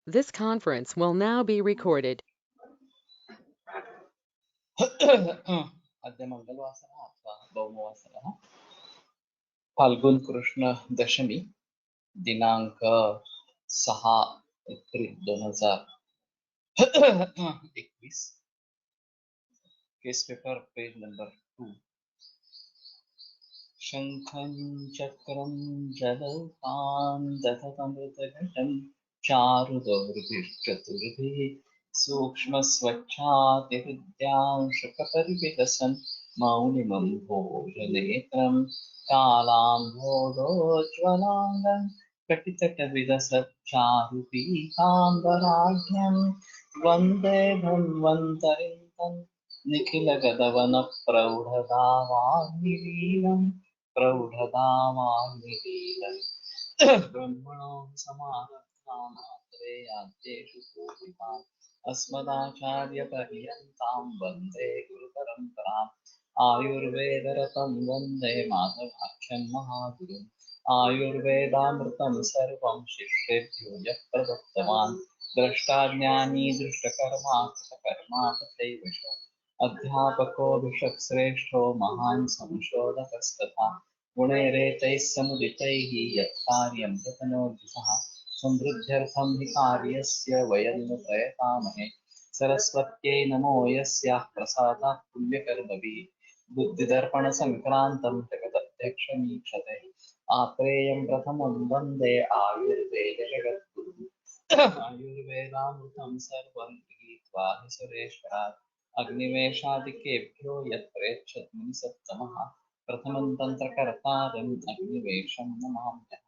This conference will now be recorded. अद्य मङ्गलवासरः अथवा भौमवासरः फाल्गुन कृष्ण दशमी दिनांक 6 April 2021 case paper page number 2 शंखं चक्रं जलपान् दधतमृतघटं चारुदौर्भिश्चतुर्भिः सूक्ष्मस्वच्छातिहृद्यांशकपरिविलसन् मौलिमं भोजनेत्रं कालाम्भोदोज्ज्वलाङ्गं कटितटविलसच्चारुपीताम्बराढ्यं वन्दे धन्वन्तरिं तं निखिलगदवनप्रौढदावाग्निवीरम् प्रौढदावाग्निवीरम् ब्रह्मणो समारब्धामात्रे यान्तेषु पूजिताम् अस्मदाचार्यपर्यन्तां वन्दे गुरुपरम्पराम् आयुर्वेदरतं वन्दे माधवाख्यं महागुरुम् आयुर्वेदामृतं सर्वं शिष्येभ्यो यः प्रदत्तवान् द्रष्टाज्ञानी दृष्टकर्मा कृतकर्मा तथैव च अध्यापको विषक्श्रेष्ठो महान् संशोधकस्तथा गुणैरेतैः समुदितैः यत्कार्यं प्रतनोति समृद्ध्यर्थं हि कार्यस्य वयं न प्रयतामहे सरस्वत्यै नमो यस्याः प्रसादात् पुण्यकर्मभिः बुद्धिदर्पणसङ्क्रान्तं जगदध्यक्षमीक्षते आत्रेयं प्रथमं वन्दे आयुर्वेदजगद्गुरुम् आयुर्वेदामृतं सर्वं गृहीत्वा हि सुरेश्वरात् अग्निवेशादिकेभ्यो यत्प्रेच्छद्मिनि सत्तमः प्रथमं तन्त्रकर्तारम् अग्निवेशं नमाम्यहम्।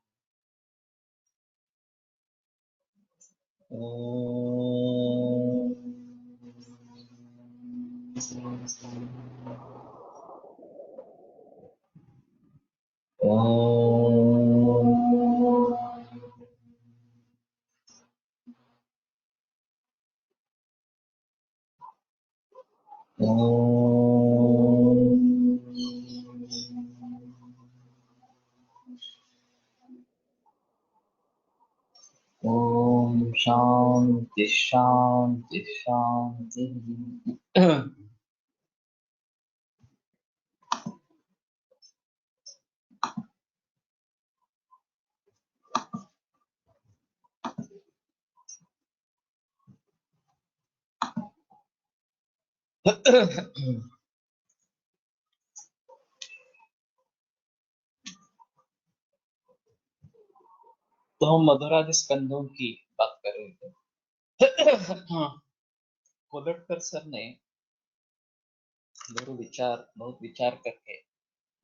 ओम शांति शांति शांति। तो हम मधुरादि स्कंदों की बात कर रहे थे। कोलटकर सर ने बहुत विचार करके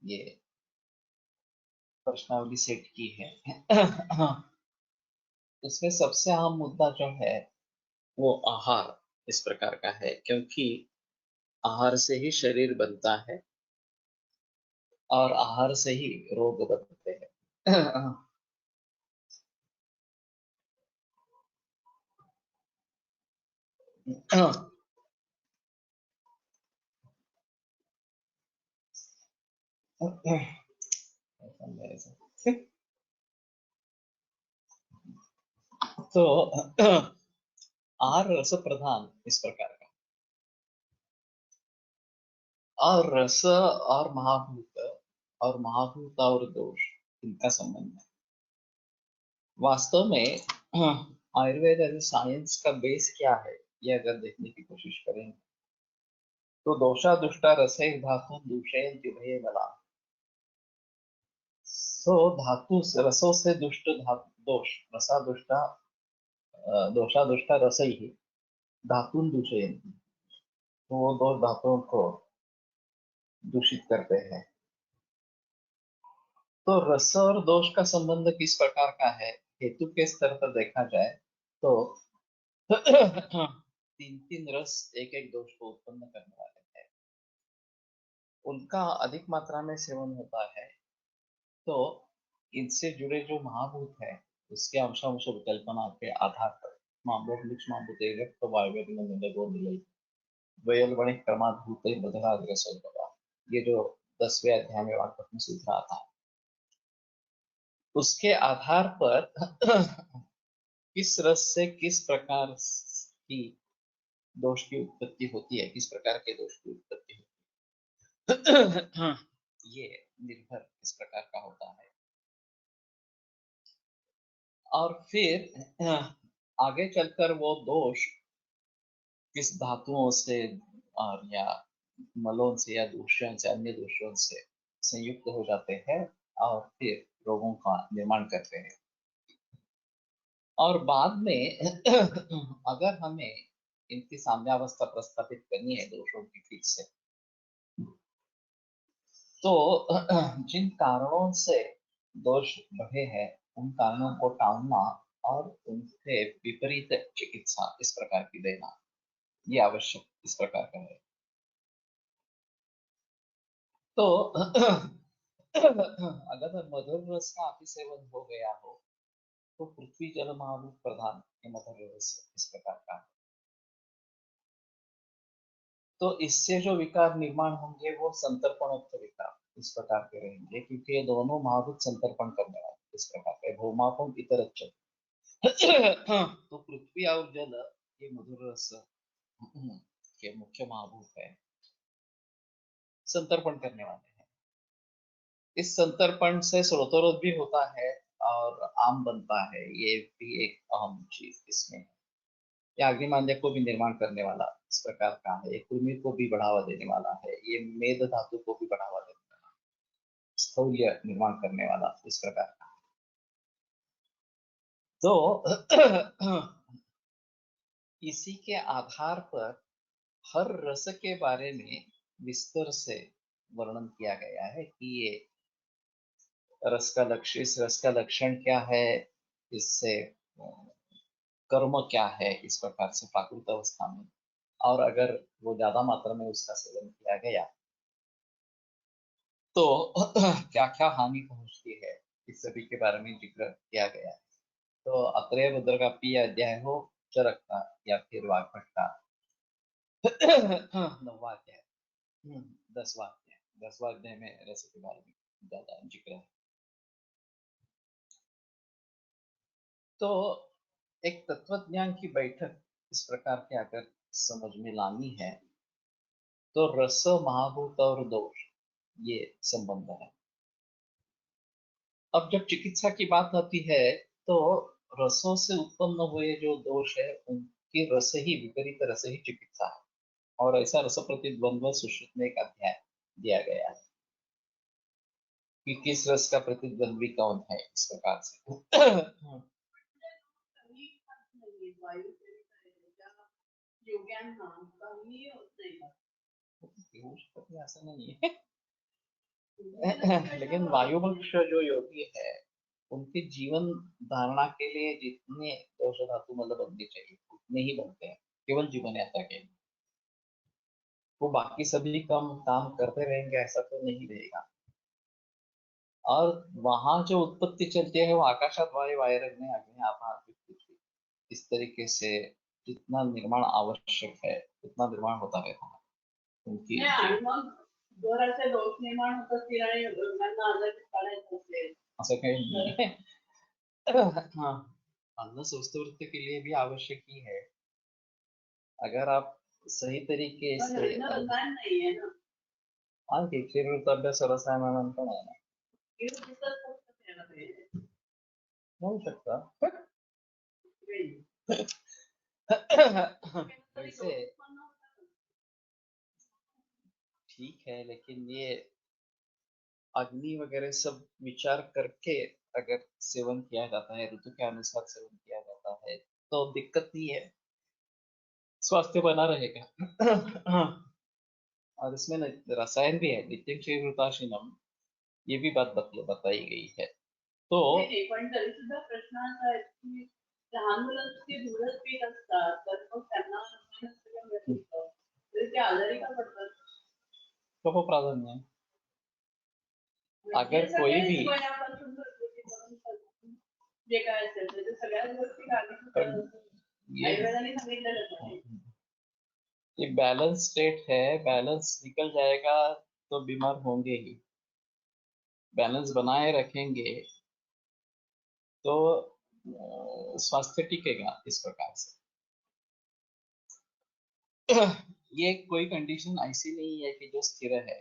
ये प्रश्नावली सेट की है। उसमें सबसे अहम मुद्दा जो है वो आहार इस प्रकार का है, क्योंकि आहार से ही शरीर बनता है और आहार से ही रोग बनते हैं। तो आहार रस प्रधान इस प्रकार का, और रस और महाभूत और दोष, इनका संबंध है। वास्तव में आयुर्वेद एज साइंस का बेस क्या है, ये अगर देखने की कोशिश करें तो दोषा दुष्टा रसे धातु दूषयन्ति उभये बला। सो धातु रसों से दुष्ट धातु दोष, रसा दुष्टा दोषा दुष्टा रसई ही धातु दूषयन्ति, तो वो दो धातुओं को दूषित करते हैं। तो रस और दोष का संबंध किस प्रकार का है, हेतु के स्तर पर देखा जाए तो तीन तीन रस एक एक दोष को उत्पन्न करने वाले हैं, उनका अधिक मात्रा में सेवन होता है तो इनसे जुड़े जो महाभूत है उसके अंशांश विकल्पना के आधार पर ये जो 10वें अध्याय में वाक्य सूत्र आता है, उसके आधार पर किस रस से किस प्रकार की दोष की उत्पत्ति होती है, किस प्रकार के दोष की उत्पत्ति होती है ये निर्भर इस प्रकार का होता है। और फिर आगे चलकर वो दोष किस धातुओं से और या मलों से या दूषण से, अन्य दूषणों से संयुक्त हो जाते हैं और फिर रोगों का निर्माण करते हैं। और बाद में अगर हमें इनकी साम्यावस्था प्रस्थापित करनी है दोषों की ठीक से, तो जिन कारणों से दोष बढ़े हैं उन कारणों को टालना और उनसे विपरीत चिकित्सा इस प्रकार की देना, ये आवश्यक इस प्रकार का है। तो अगर मधुर रस का अतिसेवन हो गया हो तो पृथ्वी जल महाभूत प्रधान ये मधुर रस इस प्रकार का है। तो इससे जो विकार निर्माण होंगे वो संतर्पणोक्त विकार इस प्रकार के रहेंगे, क्योंकि ये दोनों महाभूत संतर्पण करने वाले इस प्रकार के भौमापम इतर तो पृथ्वी और जल ये मधुर रस के मुख्य महाभूत है, संतर्पण करने वाले हैं। इस संतर्पण से स्रोतरोध भी होता है और आम बनता है, ये भी एक अहम चीज इसमें है। ये अग्निमांद्य को भी निर्माण करने वाला इस प्रकार का है, ये कुर्मी को भी बढ़ावा देने वाला है, ये मेद धातु को भी बढ़ावा देने वाला, स्थौल्य निर्माण करने वाला इस प्रकार का। तो इसी के आधार पर हर रस के बारे में विस्तार से वर्णन किया गया है कि ये रस का लक्ष्य, इस रस का लक्षण क्या है, इससे कर्म क्या है इस प्रकार से प्राकृत अवस्था में, और अगर वो ज्यादा मात्रा में उसका सेवन किया गया तो क्या क्या हानि पहुंचती है, इस सभी के बारे में जिक्र किया गया है। तो अत्रेय रुद्र का पी अध्याय हो, चरक का या फिर वाग्भट का 9वां अध्याय, 10वां अध्याय, 10वां अध्याय में रस के बारे में ज्यादा जिक्र है। तो एक तत्वज्ञान की बैठक इस प्रकार के अगर समझ में लानी है तो रस, महाभूत और दोष ये संबंध है। अब जब चिकित्सा की बात आती है तो रसों से उत्पन्न हुए जो दोष है उनकी रस ही, विपरीत रस ही चिकित्सा है। और ऐसा रस प्रतिद्वंद्व सुश्रुत में एक अध्याय दिया गया है कि किस रस का प्रतिद्वंद्वी कौन है इस प्रकार से। ऐसा नहीं है लेकिन वायुवंश जो योगी है उनके जीवन धारणा के लिए जितने दोष धातु मतलब बनने चाहिए उतने ही बनते हैं केवल जीवन यात्रा के लिए। वो बाकी सभी काम करते रहेंगे ऐसा तो नहीं रहेगा। और वहां जो उत्पत्ति चलती है वो आकाशात वायु वायरग्नि अग्नि आपा पृथ्वी, इस तरीके से जितना निर्माण आवश्यक है उतना निर्माण होता रहता है उनकी जोराचे दोष निर्माण होत असतील आणि लोकांना आजारी पडायचं असेल असं काही नाही हाँ, अन्न स्वस्थवृत्ति के लिए भी आवश्यक ही है। अगर आप सही तरीके से नहीं है ना, हाँ ठीक अभ्यास रसायन पण आहे ना, होऊ शकता वैसे ठीक है, लेकिन ये अग्नि वगैरह सब विचार करके अगर सेवन किया जाता है, ऋतु के अनुसार सेवन किया जाता है तो दिक्कत नहीं है, स्वास्थ्य बना रहेगा। और इसमें रसायन भी है, नित्यम क्षीरताशीनम, ये भी बात बताई गई है। तो पण तरी सुद्धा प्रश्न असा आहे की लहान मुलांची दूधच पीत असतात तर मग त्यांना ते आजारी का पडतात? तो प्राधान्य है अगर कोई भी जे काय असेल ते सगळ्याच गोष्टी ये बैलेंस स्टेट है, बैलेंस निकल जाएगा तो बीमार होंगे ही। बैलेंस बनाए रखेंगे तो स्वास्थ्य टिकेगा इस प्रकार से। ये कोई कंडीशन ऐसी नहीं है कि जो स्थिर है,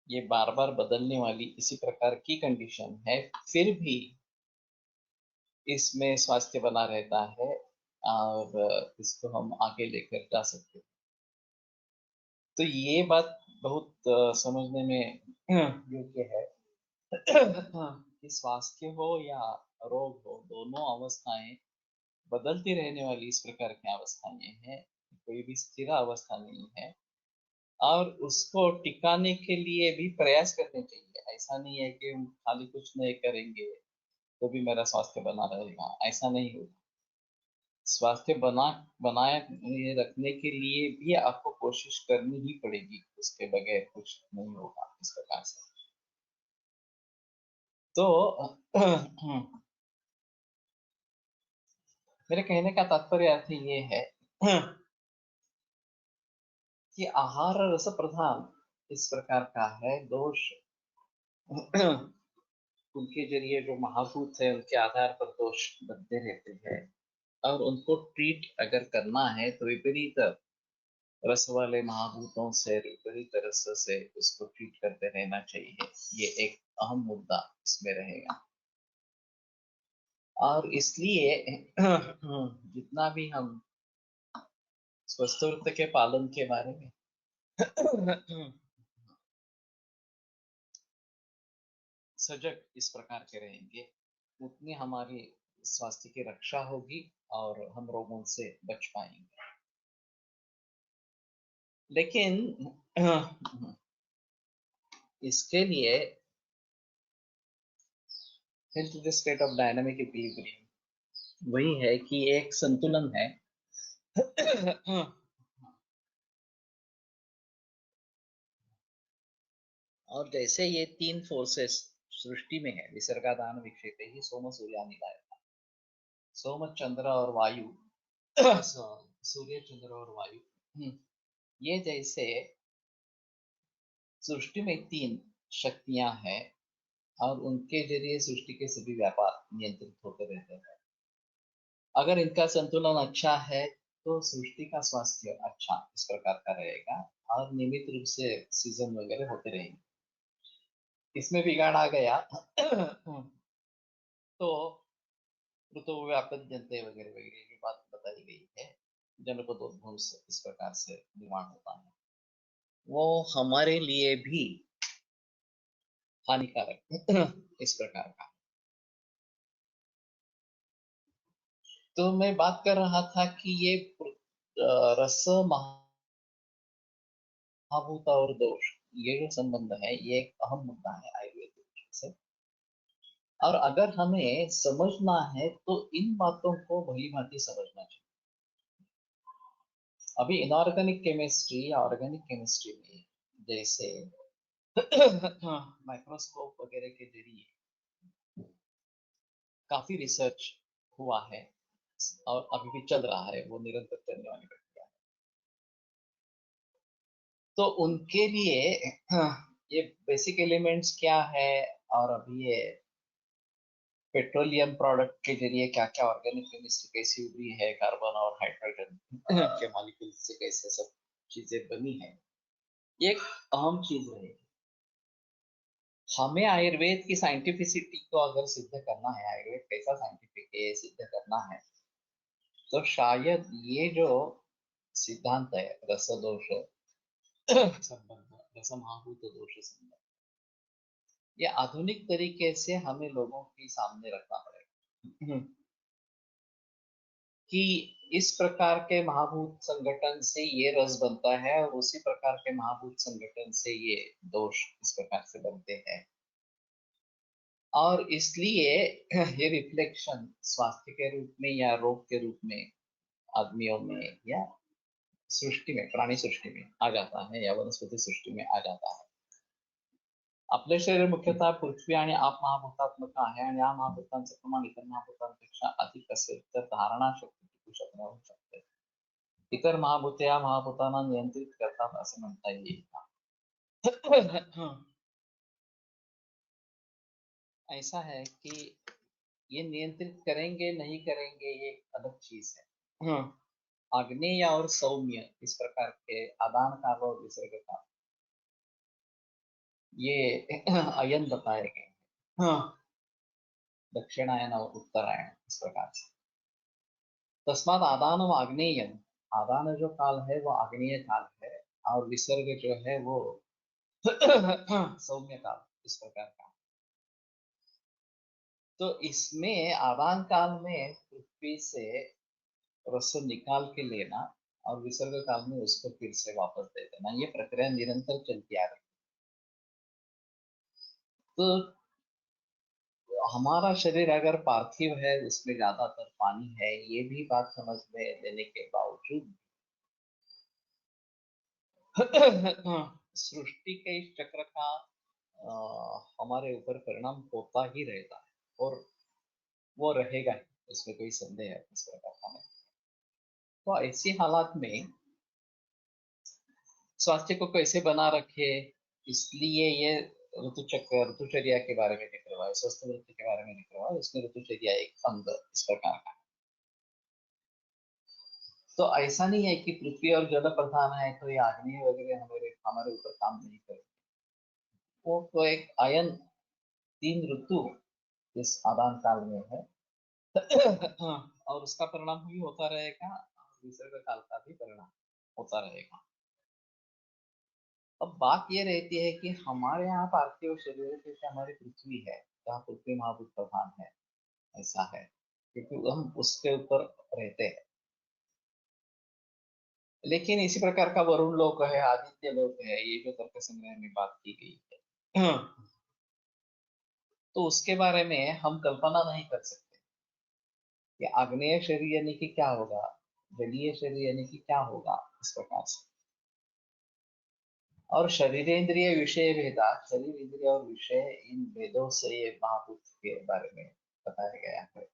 ये बार बार बदलने वाली इसी प्रकार की कंडीशन है, फिर भी इसमें स्वास्थ्य बना रहता है और इसको हम आगे लेकर जा सकते हैं। तो ये बात बहुत समझने में योग्य है कि स्वास्थ्य हो या रोग हो, दोनों अवस्थाएं बदलती रहने वाली इस प्रकार की अवस्थाएं हैं, कोई भी स्थिर अवस्था नहीं है। और उसको टिकाने के लिए भी प्रयास करने चाहिए। ऐसा नहीं है कि हम खाली कुछ नहीं करेंगे तो भी मेरा स्वास्थ्य बना रहेगा, ऐसा नहीं होगा। स्वास्थ्य बनाए रखने के लिए भी आपको कोशिश करनी ही पड़ेगी, उसके बगैर कुछ नहीं होगा इस प्रकार से। तो मेरे कहने का तात्पर्य अर्थ ये है कि आहार रस प्रधान इस प्रकार का है दोष। उनके जरिए जो महाभूत है उनके आधार पर दोष बनते रहते हैं, और उनको ट्रीट अगर करना है तो विपरीत रस वाले महाभूतों से विपरीत रस से उसको ट्रीट करते रहना चाहिए। ये एक अहम मुद्दा इसमें रहेगा। और इसलिए जितना भी हम स्वस्थ व्रत के पालन के बारे में सजग इस प्रकार के रहेंगे, उतनी हमारी स्वास्थ्य की रक्षा होगी और हम रोगों से बच पाएंगे। लेकिन इसके लिए health is the state of dynamic equilibrium, वही है कि एक संतुलन है। और जैसे ये तीन फोर्सेस सृष्टि में है, विसर्गादान विक्षेपे ही सोम सूर्यानिलाय, सोम चंद्र और वायु सूर्य चंद्र और वायु, ये जैसे सृष्टि में तीन शक्तियां हैं और उनके जरिए सृष्टि के सभी व्यापार नियंत्रित होते रहते हैं। अगर इनका संतुलन अच्छा है तो सृष्टि का स्वास्थ्य अच्छा इस प्रकार का रहेगा और नियमित रूप से सीजन वगैरह होते रहेंगे। इसमें बिगाड़ आ गया तो ऋतु व्यापक जनते वगैरह वगैरह की बात बताई गई है, जनपदोद्भव इस प्रकार से निर्माण होता है, वो हमारे लिए भी हानिकारक इस प्रकार का। तो मैं बात कर रहा था कि ये रस महाभूत और दोष, ये जो संबंध है ये एक अहम मुद्दा है आयुर्वेद से। और अगर हमें समझना है तो इन बातों को भली भांति समझना चाहिए। अभी इनऑर्गेनिक केमिस्ट्री या ऑर्गेनिक केमिस्ट्री में जैसे माइक्रोस्कोप वगैरह के जरिए काफी रिसर्च हुआ है और अभी भी चल रहा है, वो निरंतर चलने वाली प्रक्रिया है। तो उनके लिए ये बेसिक एलिमेंट्स क्या है, और अभी ये पेट्रोलियम प्रोडक्ट के जरिए क्या क्या ऑर्गेनिक केमिस्ट्री कैसी उभरी है, कार्बन और हाइड्रोजन के मॉलिक्यूल से कैसे सब चीजें बनी है, ये एक अहम चीज है। हमें आयुर्वेद की साइंटिफिसिटी को अगर सिद्ध करना है, आयुर्वेद कैसा साइंटिफिक है सिद्ध करना है, तो शायद ये जो सिद्धांत है रस दोष संबंध, रस महाभूत दोष संबंध, ये आधुनिक तरीके से हमें लोगों के सामने रखना पड़ेगा कि इस प्रकार के महाभूत संगठन से ये रस बनता है और उसी प्रकार के महाभूत संगठन से ये दोष इस प्रकार से बनते हैं। और इसलिए ये रिफ्लेक्शन स्वास्थ्य के रूप में या रोग के रूप में आदमियों में या सृष्टि में, प्राणी सृष्टि में आ जाता है या वनस्पति सृष्टि में आ जाता है। आपले शरीर मुख्यतः पृथ्वी आणि आप महाभूतात्मक आहे आणि या महाभूतांचं प्रमाण इतर महाभूतांपेक्षा अधिक असेल तर धारणा शक्ती टिकू शकणार शकते। इतर महाभूते या महाभूतांना नियंत्रित करतात असं म्हणता येईल का? ऐसा है कि ये नियंत्रित करेंगे नहीं करेंगे ये एक अलग चीज है। आग्नेय और सौम्य इस प्रकार के आदान काल और विसर्ग काल ये अयन बताए गए हैं। दक्षिणायन और उत्तरायण इस प्रकार से। तस्मात आदानम आग्नेयम, आदान जो काल है वो आग्नेय काल है, और विसर्ग जो है वो सौम्य काल इस प्रकार का। तो इसमें आदान काल में पृथ्वी से रस्व निकाल के लेना और विसर्ग काल में उसको फिर से वापस दे देना, ये प्रक्रिया निरंतर चलती आ रही है। तो हमारा शरीर अगर पार्थिव है, उसमें ज्यादातर पानी है, ये भी बात समझ में लेने के बावजूद सृष्टि के इस चक्र का हमारे ऊपर परिणाम होता ही रहता है, और वो रहेगा ही, इसमें कोई संदेह है इस प्रकार का नहीं। तो ऐसी हालात में स्वास्थ्य को कैसे बना रखे, इसलिए ये ऋतुचक्र ऋतुचर्या के बारे में लिख रहा है, स्वस्थ वृत्ति के बारे में लिख रहा है, उसमें ऋतुचर्या एक अंग इस प्रकार का। तो ऐसा नहीं है कि पृथ्वी और जल प्रधान है तो ये आग्नेय वगैरह हमारे हमारे ऊपर काम नहीं करे। वो तो एक आयन, तीन ऋतु इस आदान काल में है। और उसका परिणाम भी होता रहेगा, विसर्ग काल का भी परिणाम होता रहेगा। अब बात ये रहती है कि हमारे यहाँ पार्थिव शरीर जैसे हमारी पृथ्वी है, जहाँ पृथ्वी महाभूत प्रधान है, ऐसा है क्योंकि हम उसके ऊपर रहते हैं। लेकिन इसी प्रकार का वरुण लोक है, आदित्य लोक है, ये जो तर्क संग्रह में बात की गई है, तो उसके बारे में हम कल्पना नहीं कर सकते कि आग्नेय शरीर यानी कि क्या होगा, जलीय शरीर यानी कि क्या होगा इस प्रकार से। और शरीरेंद्रिय विषय भेदा, शरीर इंद्रिय और विषय, इन भेदों से ये महाभूत के बारे में बताया गया है।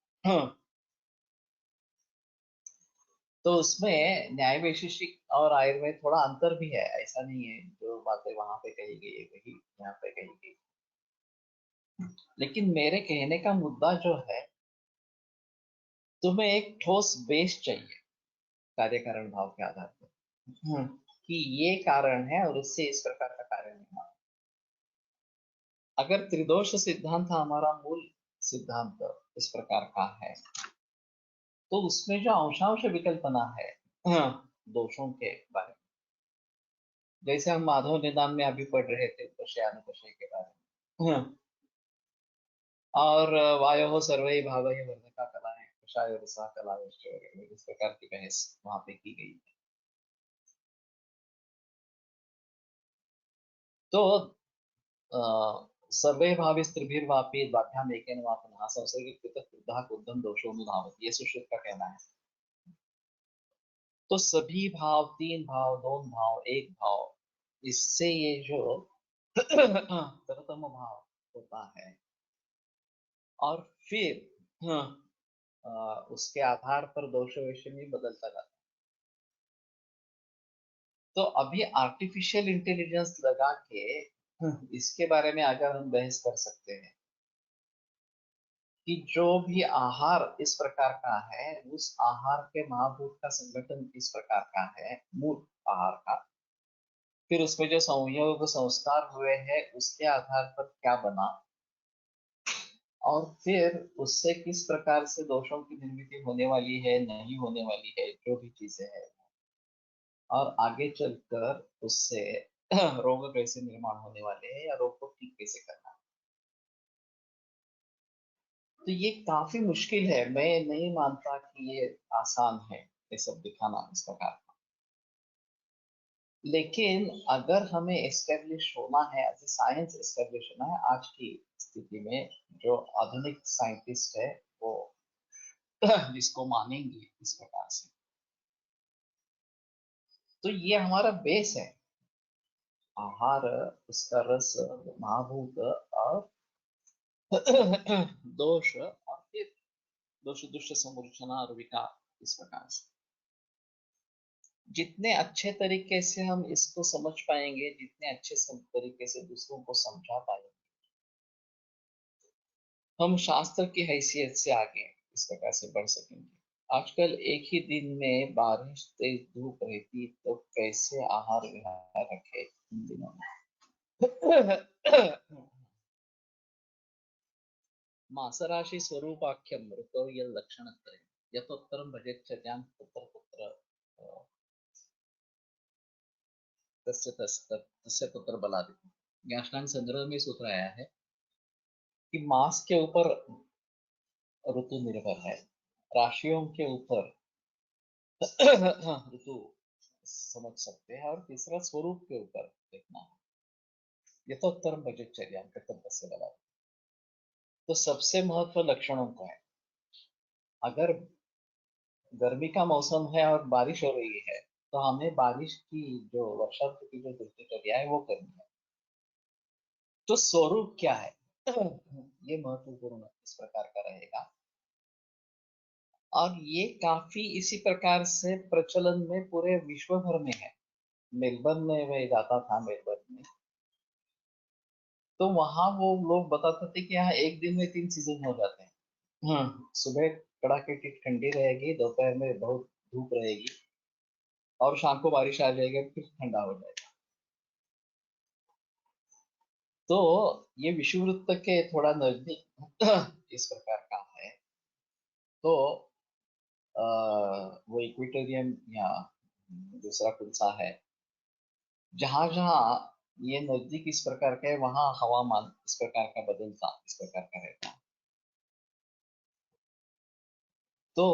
तो उसमें न्याय वैशेषिक और आयुर्वेद थोड़ा अंतर भी है, ऐसा नहीं है जो बातें वहां पे कही गई है वही यहाँ पे कही गई। लेकिन मेरे कहने का मुद्दा जो है, तुम्हें एक ठोस बेस चाहिए कार्य कारण भाव के आधार पर, कि ये कारण है और इससे इस प्रकार का कार्य नहीं है। अगर त्रिदोष सिद्धांत हमारा मूल सिद्धांत इस प्रकार का है, तो उसमें जो अंशांश विकल्पना है दोषों के बारे में, जैसे हम माधव निदान में अभी पढ़ रहे थे उपशय अनुपशय के बारे में, और वायो सर्वै भाव वर्धका कलाएं कषाय रसा कला वगैरह इस प्रकार की बहस वहां पे की गई। तो सर्वे भाविस्त्रिभिर्वापि द्वाभ्याम एकेन वा पुनः संसर्गित क्रुद्धः क्रुद्धं दोषोऽनुधावति, ये सुश्रुत का कहना है। तो सभी भाव, तीन भाव, दोन भाव, एक भाव, इससे ये जो तरतम भाव होता है, और फिर उसके आधार पर दोष वैश्य भी बदलता जाता है। तो अभी आर्टिफिशियल इंटेलिजेंस लगा के इसके बारे में अगर हम बहस कर सकते हैं कि जो भी आहार इस प्रकार का है, उस आहार के महाभूत का संगठन इस प्रकार का है, मूल आहार का, फिर उसमें जो संयोग संस्कार हुए हैं उसके आधार पर क्या बना, और फिर उससे किस प्रकार से दोषों की निर्मिति होने वाली है, नहीं होने वाली है, जो भी चीजें हैं, और आगे चलकर उससे रोग कैसे निर्माण होने वाले हैं या रोग को ठीक कैसे करना है। तो ये काफी मुश्किल है, मैं नहीं मानता कि ये आसान है ये सब दिखाना इस प्रकार का। लेकिन अगर हमें एस्टेब्लिश होना है, एज ए साइंस एस्टेब्लिश होना है आज की स्थिति में, जो आधुनिक साइंटिस्ट है वो जिसको मानेंगे इस प्रकार से, तो ये हमारा बेस है, आहार, उसका रस, महाभूत, और दोष, और फिर दोष दुष्ट समूर्छना और विकार इस प्रकार से। जितने अच्छे तरीके से हम इसको समझ पाएंगे, जितने अच्छे तरीके से दूसरों को समझा पाएंगे, हम शास्त्र की हैसियत से आगे इस प्रकार से बढ़ सकेंगे। आजकल एक ही दिन में बारिश तेज धूप रहती तो कैसे आहार विहार रखे इन दिनों में। मासराशि स्वरूपाख्यम ऋतोर्य लक्षणत्रयम् यतोत्तरं भजेच्छर्यां तत्र तत्र तस्य तत्र बलादिति। ज्ञाष्टांग संग्रह में सूत्र आया है कि मास के ऊपर ऋतु निर्भर है, राशियों के ऊपर ऋतु समझ सकते हैं, और तीसरा स्वरूप के ऊपर देखना है। यथोत्तरम भजेच्छर्यां तस्य बलादिति। तो सबसे महत्व लक्षणों का है। अगर गर्मी का मौसम है और बारिश हो रही है तो हमें बारिश की जो वर्षा ऋतु की जो दिनचर्या है वो करनी है। तो स्वरूप क्या है ये महत्वपूर्ण इस प्रकार का रहेगा। और ये काफी इसी प्रकार से प्रचलन में पूरे विश्व भर में है। मेलबर्न में मैं जाता था, मेलबर्न में, तो वहां वो लोग बताते थे कि यहाँ एक दिन में 3 सीजन हो जाते हैं। सुबह कड़ाके की ठंडी रहेगी, दोपहर में बहुत धूप रहेगी, और शाम को बारिश आ जाएगी, फिर ठंडा हो जाएगा। तो ये विषुववृत्त के थोड़ा नजदीक इस प्रकार का है। तो वो इक्वेटोरियम या दूसरा कौन सा है, जहां जहां ये नजदीक इस प्रकार का है वहां हवामान इस प्रकार का बदलता इस प्रकार का रहता है। तो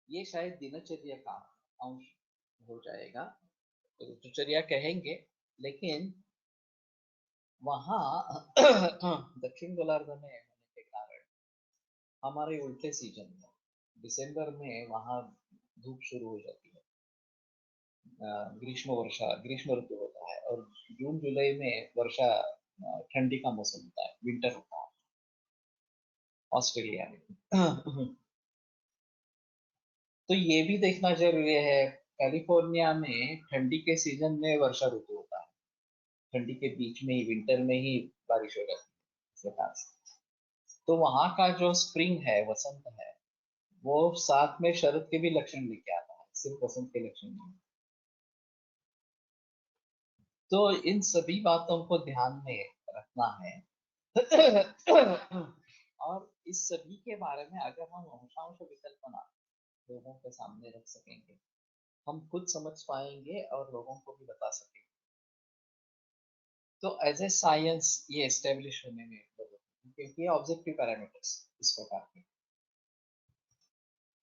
ये शायद दिनचर्या का अंश हो जाएगा, तो दिनचर्या कहेंगे, लेकिन वहाँ दक्षिण गोलार्ध में होने के कारण हमारे उल्टे सीजन में दिसंबर में वहाँ धूप शुरू हो जाती है। ग्रीष्म ऋतु होता है, और जून जुलाई में वर्षा, ठंडी का मौसम होता है, विंटर होता है ऑस्ट्रेलिया में। तो ये भी देखना जरूरी है, कैलिफोर्निया में ठंडी के सीजन में वर्षा ऋतु होता है, ठंडी के बीच में ही विंटर में ही बारिश हो जाती है इस प्रकार से। तो वहाँ का जो स्प्रिंग है, वसंत है, वो साथ में शरद के भी लक्षण लेके आता है, सिर्फ वसंत के लक्षण नहीं। तो इन सभी बातों को ध्यान में रखना है। और इस सभी के बारे में अगर हम अंशांश विकल्पना लोगों के सामने रख सकेंगे, हम खुद समझ पाएंगे और लोगों को भी बता सकेंगे। तो एज ए साइंस ये एस्टेब्लिश होने में मदद होगी, क्योंकि ये ऑब्जेक्टिव पैरामीटर्स इस प्रकार के।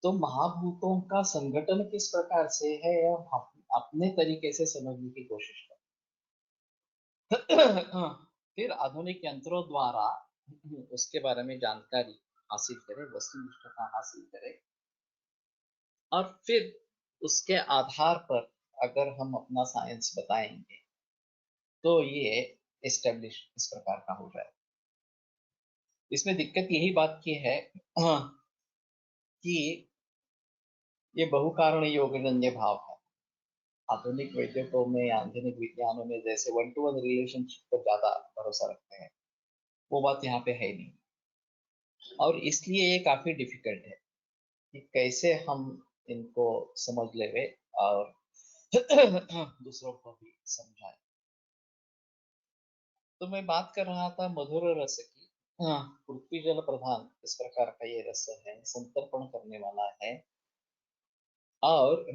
तो महाभूतों का संगठन किस प्रकार से है, हम अपने तरीके से समझने की कोशिश करें। फिर आधुनिक यंत्रों द्वारा उसके बारे में जानकारी हासिल करें, वस्तुनिष्ठता हासिल करें, और फिर उसके आधार पर अगर हम अपना साइंस बताएंगे तो ये एस्टेब्लिश इस प्रकार का हो जाए। इसमें दिक्कत यही बात की है कि ये बहुकारण योगजन्य भाव है। आधुनिक वैद्यकों में, आधुनिक विज्ञानों में जैसे 1-to-1 रिलेशनशिप पर ज्यादा भरोसा रखते हैं, वो बात यहाँ पे है नहीं, और इसलिए ये काफी डिफिकल्ट है कि कैसे हम इनको समझ लेवे और दूसरों को भी समझाए। तो मैं बात कर रहा था मधुर रस की। पृथ्वी जल प्रधान इस प्रकार का ये रस है, संतर्पण करने वाला है, और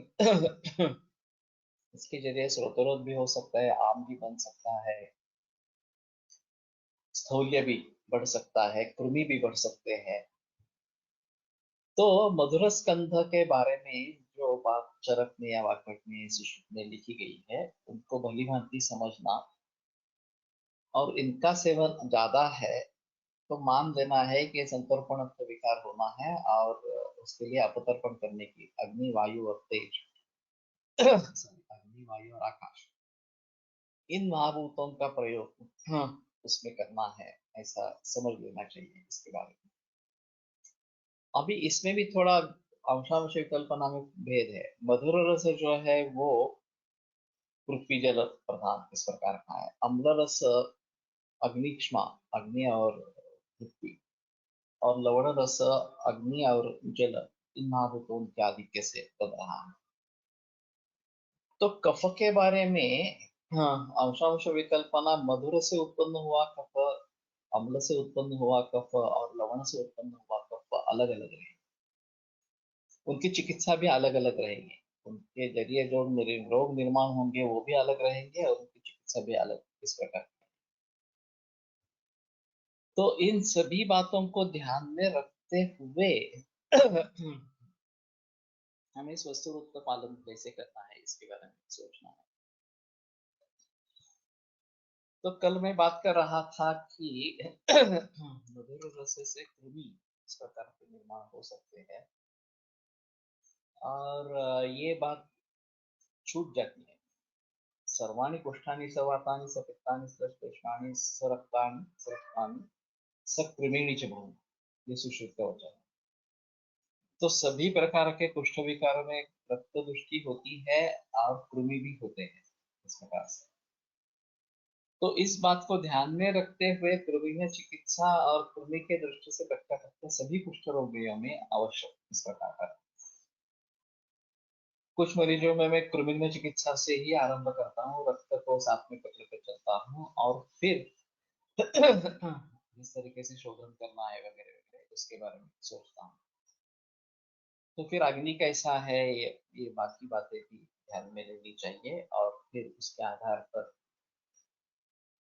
इसके जरिए स्रोतरोध भी हो सकता है, आम भी बन सकता है, स्थौल्य भी बढ़ सकता है, कृमि भी बढ़ सकते हैं। तो मधुर स्कंध के बारे में जो बात चरक में या वाकट में सुश्रुत में लिखी गई है, उनको भली भांति समझना, और इनका सेवन ज्यादा है तो मान लेना है कि संतर्पण विकार होना है, और उसके लिए अपतर्पण करने की अग्नि, वायु और तेज अग्नि, वायु और आकाश, इन महाभूतों का प्रयोग उसमें करना है, ऐसा समझ लेना चाहिए इसके बारे में। अभी इसमें भी थोड़ा अंशांश कल्पना में भेद है। मधुर रस जो है वो पृथ्वी जल प्रधान इस प्रकार का है। अम्ल रस अग्निक्ष्मा, अग्नि और पृथ्वी, और लवण रस अग्नि और जल, इन महाभूतों के आधिक्य से बन रहा है। तो कफ के बारे में, हाँ, अंशांश विकल्पना, मधुर से उत्पन्न हुआ कफ, अम्ल से उत्पन्न हुआ कफ और लवण से उत्पन्न हुआ कफ अलग अलग रहेंगे, उनकी चिकित्सा भी अलग अलग रहेगी, उनके जरिए जो रोग निर्माण होंगे वो भी अलग रहेंगे और उनकी चिकित्सा भी अलग इस प्रकार। तो इन सभी बातों को ध्यान में रखते हुए हमें स्वस्थ रूप का पालन कैसे करना है इसके बारे में सोचना है। तो कल मैं बात कर रहा था कि मधुर रस से कृमि इस प्रकार के निर्माण हो सकते हैं, और ये बात छूट जाती है। सर्वाणि कुष्ठानि सवातानि सपित्तानि श्लेष्मानि सरक्तानि सरक्तानि सकृमिणी च भवन्ति, ये सुश्रुत का वचन है। तो सभी प्रकार के कुष्ठ विकारों में रक्त दुष्टि होती है और कृमि भी होते हैं इस प्रकार से। तो इस बात को ध्यान में रखते हुए कृमि चिकित्सा और कृमि के दृष्टि से रक्षा करते सभी कुष्ठ रोगियों में आवश्यक इस प्रकार का। कुछ मरीजों में मैं कृमि चिकित्सा से ही आरंभ करता हूँ, रक्त को साथ में पकड़ कर चलता हूँ और फिर जिस तरीके से शोधन करना है वगैरह वगैरह उसके बारे में सोचता हूँ। तो फिर अग्नि कैसा है, ये बाकी बातें भी ध्यान में लेनी चाहिए और फिर उसके आधार पर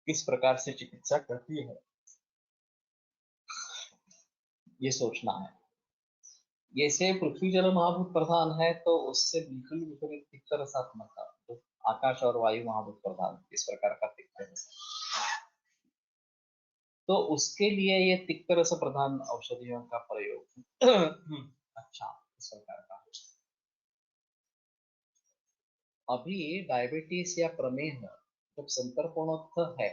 किस प्रकार से चिकित्सा करती है ये सोचना है। जैसे पृथ्वी जल महाभूत प्रधान है तो उससे बिल्कुल विपरीत तिक्त रसात्मक था, तो आकाश और वायु महाभूत प्रधान इस प्रकार का तिक्त रस, तो उसके लिए ये तिक्त रस प्रधान औषधियों का प्रयोग अच्छा इस प्रकार का। अभी डायबिटीज या प्रमेह जब संतर्पणोत्थ है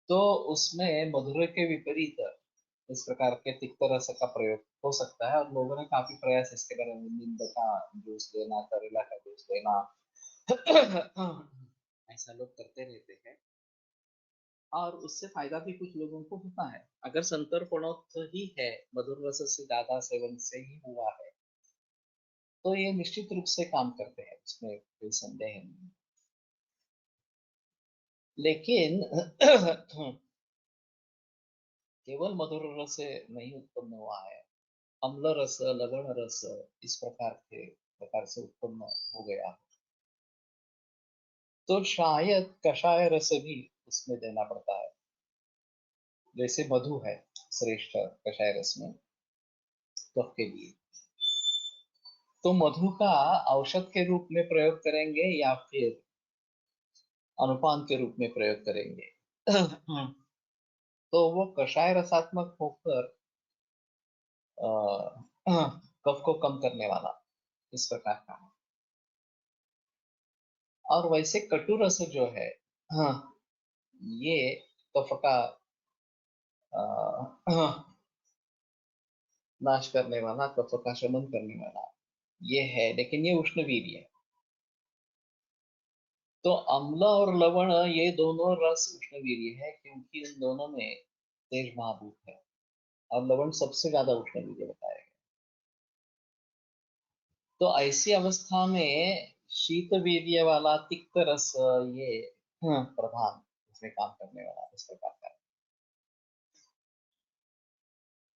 तो उसमें मधुर के विपरीत इस प्रकार के तिक्त रस का प्रयोग हो सकता है, और लोगों ने काफी प्रयास इसके बारे में, नींद का जूस लेना, करेला का जूस लेना ऐसा लोग करते रहते हैं और उससे फायदा भी कुछ लोगों को होता है। अगर संतर्पणोत्थ ही है, मधुर रस से ज्यादा सेवन से ही हुआ है, तो ये निश्चित रूप से काम करते हैं, उसमें कोई संदेह नहीं। लेकिन केवल मधुर रस से नहीं उत्पन्न हुआ है, अम्ल रस, लवण रस इस प्रकार से उत्पन्न हो गया, तो शायद कषाय रस भी उसमें देना पड़ता है। जैसे मधु है श्रेष्ठ कषाय रस में कफ के लिए, तो मधु का औषध के रूप में प्रयोग करेंगे या फिर अनुपान के रूप में प्रयोग करेंगे तो वो कषाय रसात्मक होकर कफ को कम करने वाला इस प्रकार का है। और वैसे कटु रस जो है, हाँ, ये कफ का नाश करने वाला, कफ का शमन करने वाला ये है, लेकिन ये उष्णवीर्य है। तो अम्ल और लवण ये दोनों रस उष्णवीर्य है क्योंकि इन दोनों में तेज महाभूत है, और लवण सबसे ज्यादा उष्णवीर्य बताया गया। तो ऐसी अवस्था में शीत वीर्य वाला तिक्त रस ये प्रधान इसमें काम करने वाला इस प्रकार का है।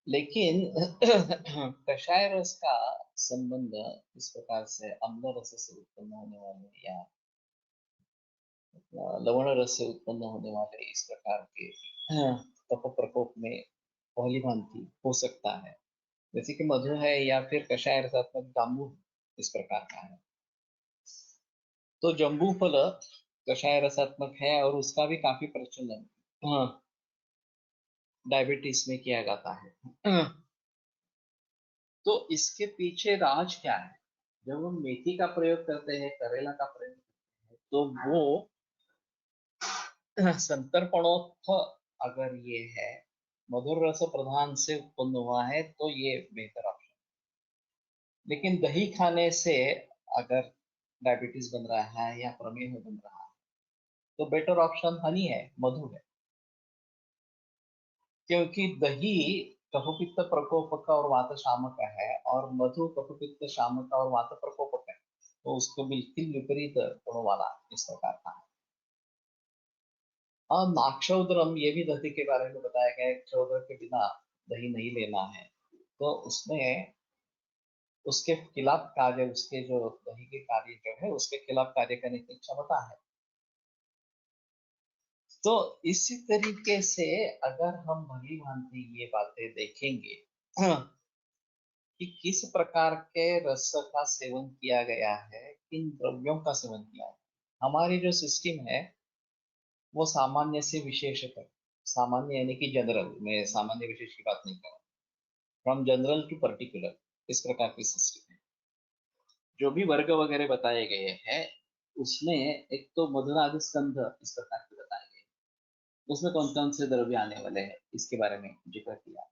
लेकिन कषाय रस का संबंध इस प्रकार से अम्ल रस से उत्पन्न होने वाले या लवण रस से उत्पन्न होने वाले इस प्रकार के तप प्रकोप में पहली भांति हो सकता है, जैसे कि मधु है या फिर कषाय रसात्मक जांबू इस प्रकार का है। तो जम्बू फल कषाय रसात्मक है और उसका भी काफी प्रचलन हाँ डायबिटीज में किया जाता है। तो इसके पीछे राज क्या है? जब हम मेथी का प्रयोग करते हैं, करेला का प्रयोग करते हैं, तो वो संतर्पणोत्थ अगर ये है, मधुर रस प्रधान से उत्पन्न हुआ है, तो ये बेहतर ऑप्शन। लेकिन दही खाने से अगर डायबिटीज बन रहा है या प्रमेह बन रहा है, तो बेटर ऑप्शन हनी है, मधु है। क्योंकि दही कफपित्त प्रकोपक और वात शामक है और मधु कफपित्त शामक और वात प्रकोपक है, तो उसको बिल्कुल विपरीत गुणों वाला इस प्रकार का है। और नाक्षौद्रम, ये भी दही के बारे में बताया गया है, क्षौद्र के बिना दही नहीं लेना है। तो उसमें उसके खिलाफ कार्य, उसके जो दही के कार्य जो है उसके खिलाफ कार्य करने की क्षमता है। तो इसी तरीके से अगर हम भली भांति ये बातें देखेंगे कि किस प्रकार के रस का सेवन किया गया है, किन द्रव्यों का सेवन किया है, हमारी जो सिस्टम है वो सामान्य से विशेष है। सामान्य यानी कि जनरल, मैं सामान्य विशेष की बात नहीं कर रहा, फ्रॉम जनरल टू पर्टिकुलर, इस प्रकार की सिस्टम है। जो भी वर्ग वगैरह बताए गए हैं उसमें एक तो मधुरादि स्कंध इस प्रकार के बताए गए, उसमें कौन कौन से द्रव्य आने वाले हैं इसके बारे में जिक्र किया।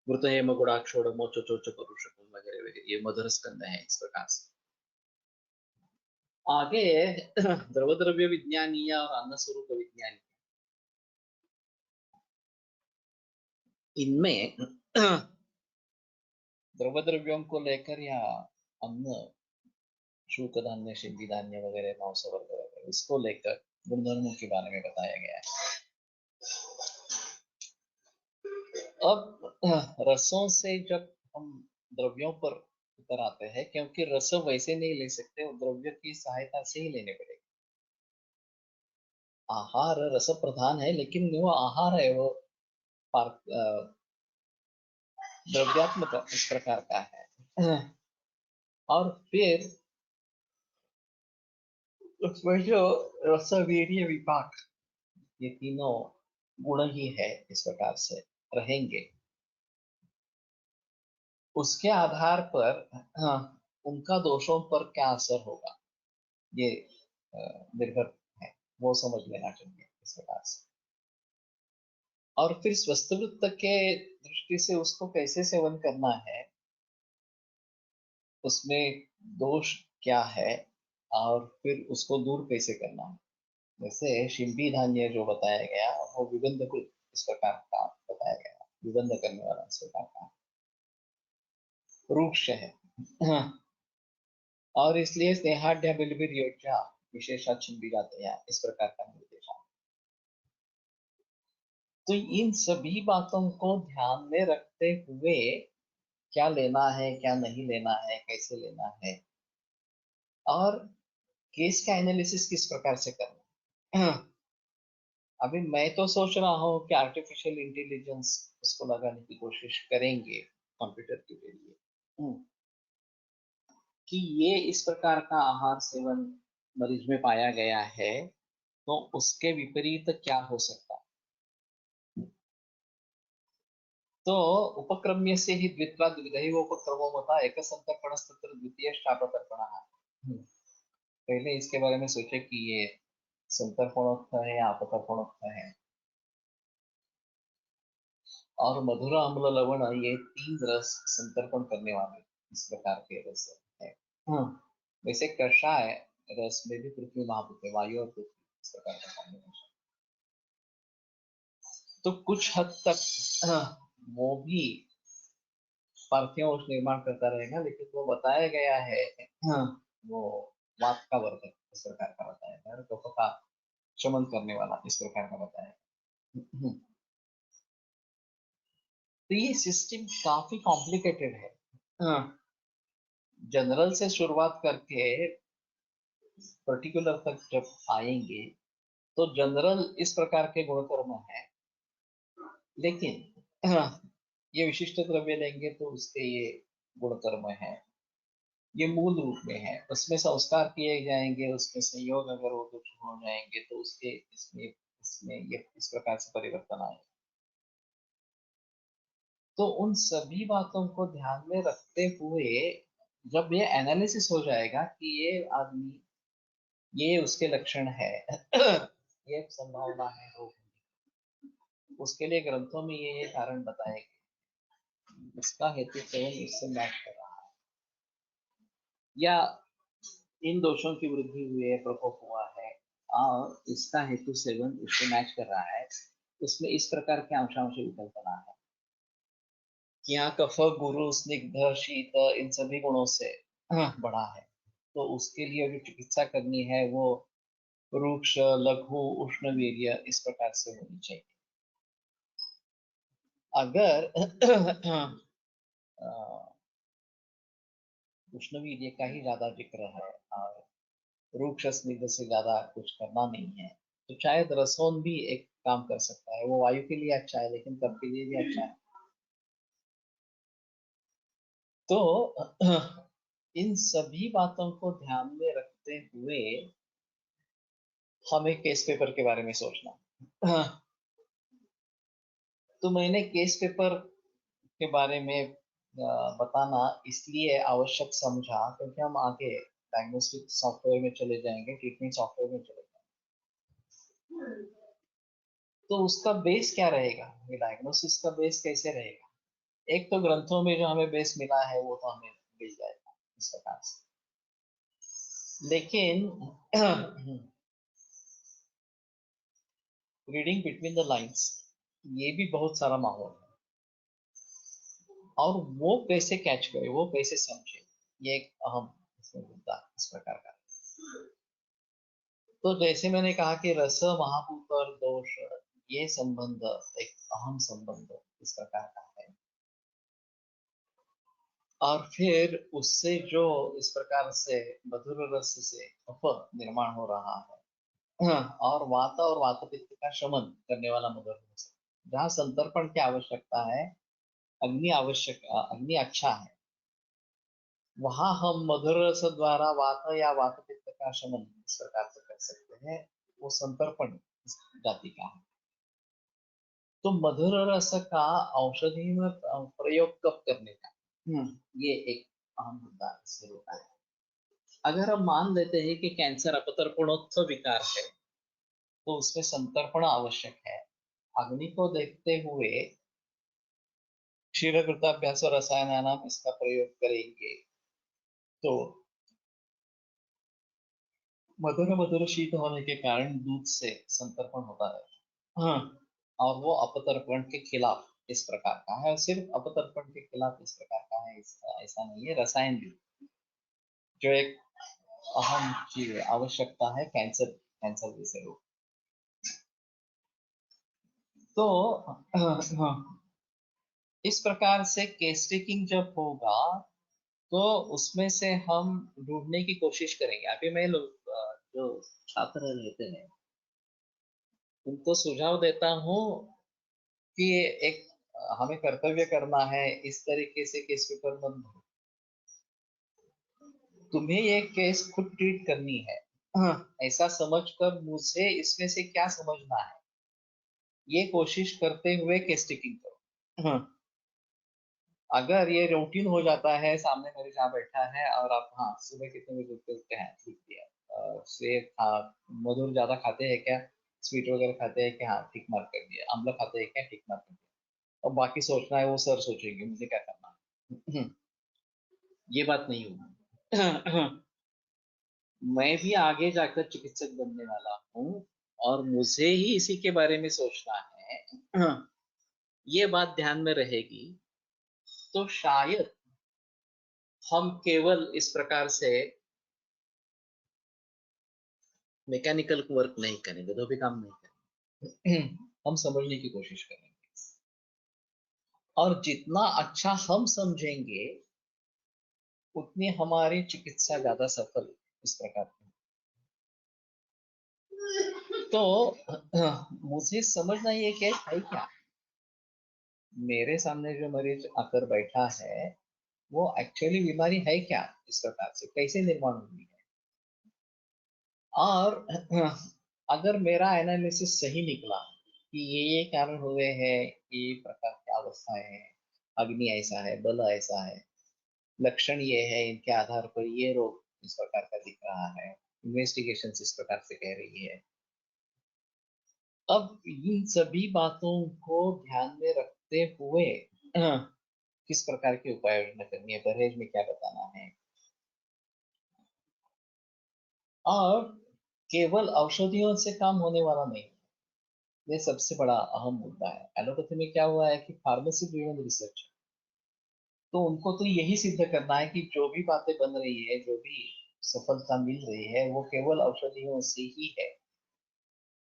मृत हेम गुड़ाक्षोड़ मोचो चोच परुष वगैरह वगैरह, ये मधुर स्कंद है इस प्रकार से। आगे द्रव द्रव्य विज्ञानीय और अन्न स्वरूप विज्ञानी, इनमें द्रव द्रव्यों को लेकर या अन्न, शुष्क धान्य, शिंदी धान्य वगैरह, मांस वर्ग वगैरह, इसको लेकर गुणधर्मों के बारे में बताया गया है। अब रसों से जब हम द्रव्यों पर उतर आते हैं, क्योंकि रस वैसे नहीं ले सकते, वो द्रव्य की सहायता से ही लेने पड़ेगा। आहार रस प्रधान है, लेकिन वो आहार है, वो द्रव्यात्मक इस प्रकार का है। और फिर उसमें जो रस वीर्य विपाक, ये तीनों गुण ही है इस प्रकार से रहेंगे, उसके आधार पर उनका दोषों पर क्या असर होगा, ये निर्भर है, वो समझ लेना चाहिए इस प्रकार से। और फिर स्वस्थवृत्त के दृष्टि से उसको कैसे सेवन करना है, उसमें दोष क्या है, और फिर उसको दूर कैसे करना है। जैसे शिंपी धान्य जो बताया गया वो विबंध को इस प्रकार का बताया गया, विबंध करने वाला इस प्रकार का वृक्ष है। और इसलिए स्नेहाढ़ बिलबिल योजना विशेषा छिंबी जाते हैं, इस प्रकार का निर्देश। तो इन सभी बातों को ध्यान में रखते हुए क्या लेना है, क्या नहीं लेना है, कैसे लेना है, और केस का एनालिसिस किस प्रकार से करना है। अभी मैं तो सोच रहा हूँ कि आर्टिफिशियल इंटेलिजेंस इसको लगाने की कोशिश करेंगे कंप्यूटर के जरिए, कि ये इस प्रकार का आहार सेवन मरीज में पाया गया है, तो उसके विपरीत क्या हो सकता। तो उपक्रम्य से ही द्वित्वा द्विधैव उपक्रमो होता, एक संतर्पणस्तत्र द्वितीय शापतर्पणः। पहले इसके बारे में सोचे कि ये संतर्पणोक्त है या अपतर्पणोक्त है। और मधुर अम्ल लवण, ये तीन रस संतर्पण करने वाले इस प्रकार के रस है। वैसे कषाय रस में भी पृथ्वी महाभूत है, वायु और पृथ्वी इस प्रकार का कॉम्बिनेशन, तो कुछ हद तक वो भी पार्थिव उस निर्माण करता रहेगा, लेकिन वो बताया गया है वो वात का वर्धक इस प्रकार का बताया गया, और कफ का शमन करने वाला इस प्रकार का बताया गया। तो ये सिस्टम काफी कॉम्प्लिकेटेड है। जनरल से शुरुआत करके पर्टिकुलर तक जब आएंगे, तो जनरल इस प्रकार के गुणकर्म है, लेकिन ये विशिष्ट द्रव्य लेंगे तो उसके ये गुणकर्म है, ये मूल रूप में है, उसमें संस्कार किए जाएंगे, उसमें संयोग अगर वो कुछ हो जाएंगे तो उसके इसमें इसमें ये इस प्रकार से परिवर्तन आएगा। तो उन सभी बातों को ध्यान में रखते हुए जब ये एनालिसिस हो जाएगा कि ये आदमी, ये उसके लक्षण है, ये संभावना है रोग, उसके लिए ग्रंथों में ये कारण बताए गए, इसका हेतु सेवन इससे मैच कर रहा है, या इन दोषों की वृद्धि हुई है, प्रकोप हुआ है, और इसका हेतु सेवन इससे मैच कर रहा है, उसमें इस प्रकार के अंशांश विकल्पना है कि यहाँ कफ गुरु स्निग्ध शीत इन सभी गुणों से बड़ा है, तो उसके लिए जो चिकित्सा करनी है वो रुक्ष लघु उष्णवीर्य इस प्रकार से होनी चाहिए। अगर उष्णवीर्य का ही ज्यादा जिक्र है और रुक्ष स्निग्ध से ज्यादा कुछ करना नहीं है, तो शायद रसोन भी एक काम कर सकता है। वो वायु के लिए अच्छा है लेकिन कफ के लिए भी अच्छा है। तो इन सभी बातों को ध्यान में रखते हुए हमें केस पेपर के बारे में सोचना। तो मैंने केस पेपर के बारे में बताना इसलिए आवश्यक समझा क्योंकि हम आगे डायग्नोस्टिक सॉफ्टवेयर में चले जाएंगे, ट्रीटमेंट सॉफ्टवेयर में चले जाएंगे। तो उसका बेस क्या रहेगा, ये डायग्नोसिस का बेस कैसे रहेगा? एक तो ग्रंथों में जो हमें बेस मिला है वो तो हमें मिल जाएगा इस प्रकार से, लेकिन रीडिंग बिटवीन द लाइंस ये भी बहुत सारा माहौल है, और वो कैसे कैच करे, वो कैसे समझे, ये एक अहम इसमें मुद्दा इस प्रकार का। तो जैसे मैंने कहा कि रस महाभूत और दोष, ये संबंध एक अहम संबंध इस प्रकार का है, और फिर उससे जो इस प्रकार से मधुर रस से अप निर्माण हो रहा है, और वात पित्त का शमन करने वाला मधुर रस, जहाँ संतर्पण की आवश्यकता है, अग्नि अच्छा है, वहां हम मधुर रस द्वारा वात या वात पित्त का शमन इस प्रकार से कर सकते हैं। वो संतर्पण इस जाति का है। तो मधुर रस का औषधि में प्रयोग कब करने का, ये एक अहम मुद्दा इससे होता है। अगर हम मान लेते हैं कि कैंसर अपतर्पणोत्सव विकार है, तो उसमें संतर्पण आवश्यक है। अग्नि को देखते हुए क्षीरकृताभ्यास और रसायनानाम इसका प्रयोग करेंगे, तो मधुर मधुर शीत होने के कारण दूध से संतर्पण होता है, और वो अपतर्पण के खिलाफ इस प्रकार का है। सिर्फ अपतर्पण के खिलाफ इस प्रकार का है, इसका ऐसा नहीं है। रसायन भी जो एक अहम चीज है, आवश्यकता है कैंसर कैंसर जैसे रोग। तो इस प्रकार से केस टेकिंग जब होगा तो उसमें से हम ढूंढने की कोशिश करेंगे। अभी मैं लोग जो छात्र रहते हैं उनको सुझाव देता हूँ कि एक हमें कर्तव्य करना है, इस तरीके से केस पेपर मत भरो। तुम्हें ये केस खुद ट्रीट करनी है, ऐसा समझकर मुझे इसमें से क्या समझना है, ये कोशिश करते हुए केस टेकिंग करो। अगर ये रूटीन हो जाता है, सामने मेरे जहाँ बैठा है और आप हाँ सुबह कितने बजे उठते हैं, ठीक दिया, सेब हाँ मधुर ज्यादा खाते हैं क्या, स्वीट वगैरह खाते हैं क्या, हाँ ठीक मार्क कर दिया, अम्ल खाते हैं क्या, ठीक मार्क कर दिया, और बाकी सोचना है वो सर सोचेंगे मुझे क्या करना है। ये बात नहीं होगी। मैं भी आगे जाकर चिकित्सक बनने वाला हूँ और मुझे ही इसी के बारे में सोचना है, ये बात ध्यान में रहेगी, तो शायद हम केवल इस प्रकार से मैकेनिकल वर्क नहीं करेंगे, तो भी काम नहीं करेंगे। हम समझने की कोशिश करेंगे, और जितना अच्छा हम समझेंगे उतनी हमारी चिकित्सा ज्यादा सफल इस प्रकार की। तो मुझे समझना ये कि है क्या, मेरे सामने जो मरीज आकर बैठा है वो एक्चुअली बीमारी है क्या, इस प्रकार से कैसे निर्माण हुई है, और अगर मेरा एनालिसिस सही निकला कि ये कारण हुए हैं, ये प्रकार की अवस्थाएं हैं, अग्नि ऐसा है, बल ऐसा है, लक्षण ये है, इनके आधार पर ये रोग इस प्रकार का दिख रहा है, इन्वेस्टिगेशन इस प्रकार से कह रही है, अब इन सभी बातों को ध्यान में रखते हुए किस प्रकार की उपाय योजना करनी है, परहेज में क्या बताना है, और केवल औषधियों से काम होने वाला नहीं। ये सबसे बड़ा अहम मुद्दा है। एलोपैथी में क्या हुआ है कि फार्मेसी ड्रिवन रिसर्च, तो उनको तो यही सिद्ध करना है कि जो भी बातें बन रही है, जो भी सफलता मिल रही है, वो केवल औषधियों से ही है।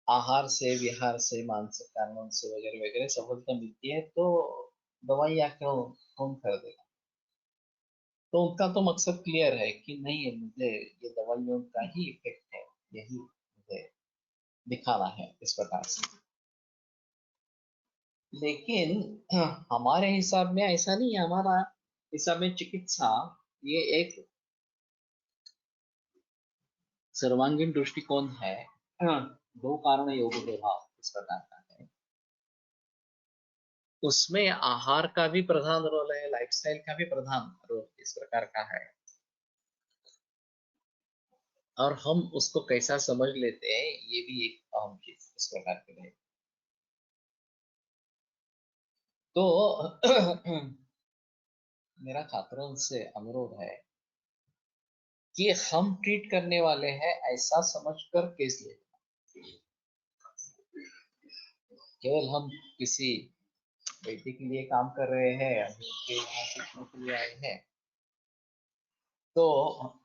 आहार से, विहार से, मानसिक कारणों से वगैरह वगैरह सफलता मिलती है, तो दवाइयाँ क्यों, कौन खरीदेगा? तो उनका तो मकसद क्लियर है कि नहीं, मुझे ये दवाइयों का ही इफेक्ट है, यही मुझे दिखाना है इस प्रकार से। लेकिन हमारे हिसाब में ऐसा नहीं है। हमारा हिसाब में चिकित्सा ये एक सर्वांगीण दृष्टिकोण है। दो कारण योग प्रभाव इस प्रकार का है। उसमें आहार का भी प्रधान रोल है, लाइफस्टाइल का भी प्रधान रोल इस प्रकार का है। और हम उसको कैसा समझ लेते हैं, ये भी एक अहम चीज इस प्रकार की है। तो मेरा छात्रों से अनुरोध है कि हम ट्रीट करने वाले हैं ऐसा समझकर केस ले। केवल हम किसी व्यक्ति के लिए काम कर रहे हैं, अभी उनके यहाँ सीखने के लिए आए हैं, तो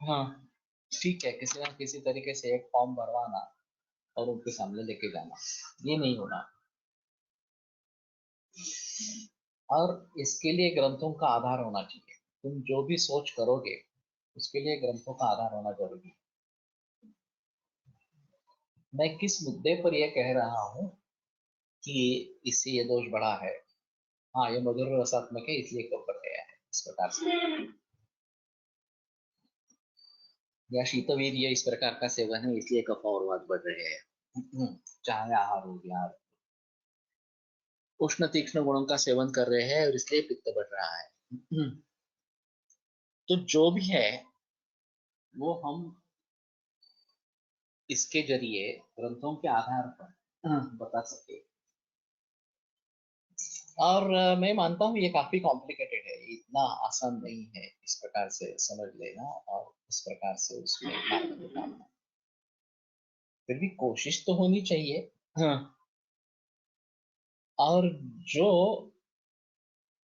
हाँ ठीक है, किसी ना किसी तरीके से एक फॉर्म भरवाना और उनके सामने लेके जाना, ये नहीं होना। और इसके लिए ग्रंथों का आधार होना चाहिए। तुम जो भी सोच करोगे उसके लिए ग्रंथों का आधार होना जरूरी है। मैं किस मुद्दे पर यह कह रहा हूँ कि इससे ये दोष बढ़ा है, हाँ ये मधुर रसात्मक है इसलिए कब बढ़ गया है इस प्रकार से, या शीतवीर्य इस प्रकार का सेवन है इसलिए कफ और वात बढ़ रहे हैं। चाहे आहार हो गया, उष्ण तीक्ष्ण गुणों का सेवन कर रहे हैं और इसलिए पित्त बढ़ रहा है। तो जो भी है वो हम इसके जरिए ग्रंथों के आधार पर बता सके। और मैं मानता हूँ ये काफी कॉम्प्लिकेटेड है, इतना आसान नहीं है इस प्रकार से समझ लेना और इस प्रकार से उसमें मार्ग निकालना। फिर भी कोशिश तो होनी चाहिए। हाँ। और जो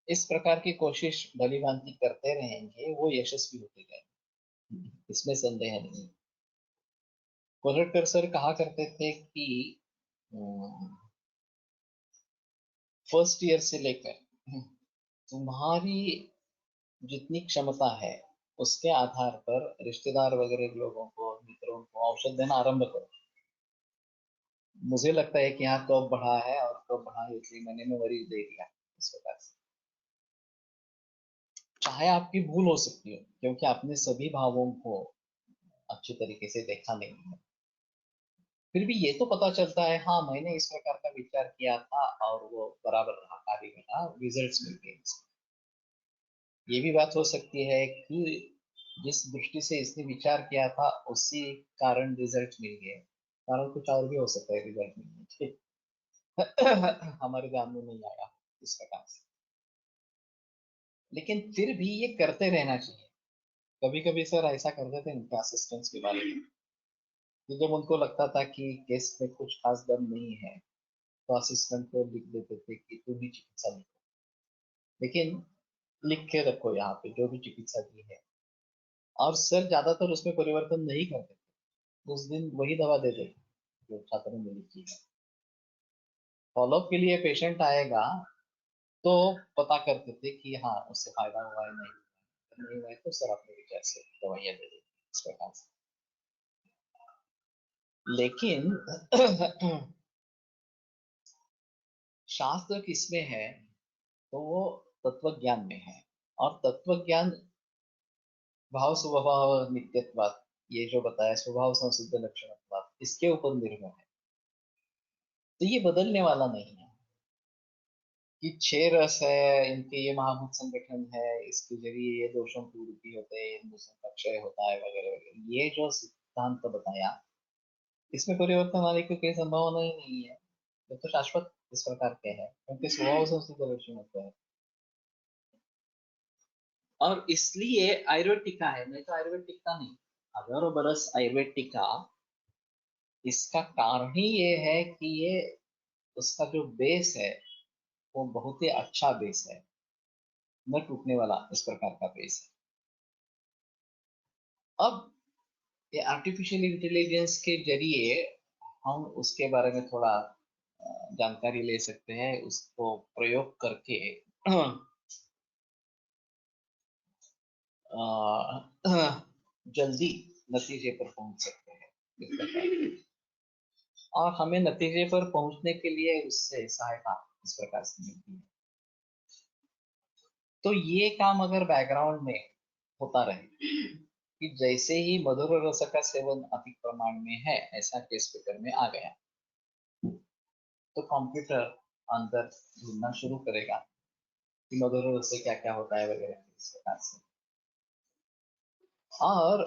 इस प्रकार की कोशिश भली भांति करते रहेंगे वो यशस्वी होते जाएंगे, इसमें संदेह नहीं। कोलटकर सर कहा करते थे कि फर्स्ट ईयर से लेकर तुम्हारी जितनी क्षमता है उसके आधार पर रिश्तेदार वगैरह लोगों को, मित्रों को औषध देना आरंभ करो। मुझे लगता है कि यहाँ कब बढ़ा है और कब बढ़ा है, इसलिए मैंने मरीज दे दिया इस प्रकार से। चाहे आपकी भूल हो सकती है क्योंकि आपने सभी भावों को अच्छी तरीके से देखा नहीं है, फिर भी ये तो पता चलता है हाँ मैंने इस प्रकार का विचार किया था और वो बराबर रहा, कार्य रहा, रिजल्ट्स मिल गए। ये भी बात हो सकती है कि जिस दृष्टि से इसने विचार किया था उसी कारण रिजल्ट मिल गए, कारण कुछ और भी हो सकता है रिजल्ट मिलने के। हमारे ध्यान में नहीं आया इस प्रकार से। लेकिन फिर भी ये करते रहना चाहिए। कभी कभी सर ऐसा करते थे उनके असिस्टेंट्स के बारे में कि जब उनको लगता था कि केस में कुछ खास दम नहीं है तो असिस्टेंट को लिख देते थे कि तू भी चिकित्सा लिखो, लेकिन लिख के रखो यहाँ पे जो भी चिकित्सा की है। और सर ज्यादातर उसमें परिवर्तन नहीं करते थे, उस दिन वही दवा दे देते जो छात्रों ने लिखी है। फॉलोअप के लिए पेशेंट आएगा तो पता करते थे कि हाँ उससे फायदा हुआ है, नहीं हुआ है, तो सर अपने विचार से दवाइयाँ दे देते इस प्रकार से। लेकिन शास्त्र किसमें है, तो वो तत्व ज्ञान में है। और तत्व ज्ञान भाव स्वभाव नित्यत्वात्, ये जो बताया स्वभाव संसिद्ध लक्षणत्वात्, इसके ऊपर निर्भर है। तो ये बदलने वाला नहीं है कि 6 रस है, इनके ये महाभूत संगठन है, इसके जरिए ये दोषों की वृद्धि होते हैं, इन दोषों का क्षय होता है वगैरह वगैरह। ये जो सिद्धांत बताया इसमें परिवर्तन आने की कोई संभावना ही नहीं है, ये तो शाश्वत इस प्रकार के है क्योंकि स्वभाव संसिद्ध लक्षण होते हैं। और इसलिए आयुर्वेद टीका है, नहीं तो आयुर्वेद टीका नहीं। हजारों बरस आयुर्वेद टीका, इसका कारण ही ये है कि ये उसका जो बेस है वो बहुत ही अच्छा बेस है, न टूटने वाला इस प्रकार का बेस है। अब ये आर्टिफिशियल इंटेलिजेंस के जरिए हम उसके बारे में थोड़ा जानकारी ले सकते हैं, उसको प्रयोग करके जल्दी नतीजे पर पहुंच सकते हैं इस प्रकार। और हमें नतीजे पर पहुंचने के लिए उससे सहायता इस प्रकार से मिलती है। तो ये काम अगर बैकग्राउंड में होता रहे कि जैसे ही मधुर रस का सेवन अधिक प्रमाण में है ऐसा केस पेपर में आ गया, तो कंप्यूटर अंदर ढूंढना शुरू करेगा कि मधुर रस से क्या क्या होता है वगैरह इस प्रकार से। और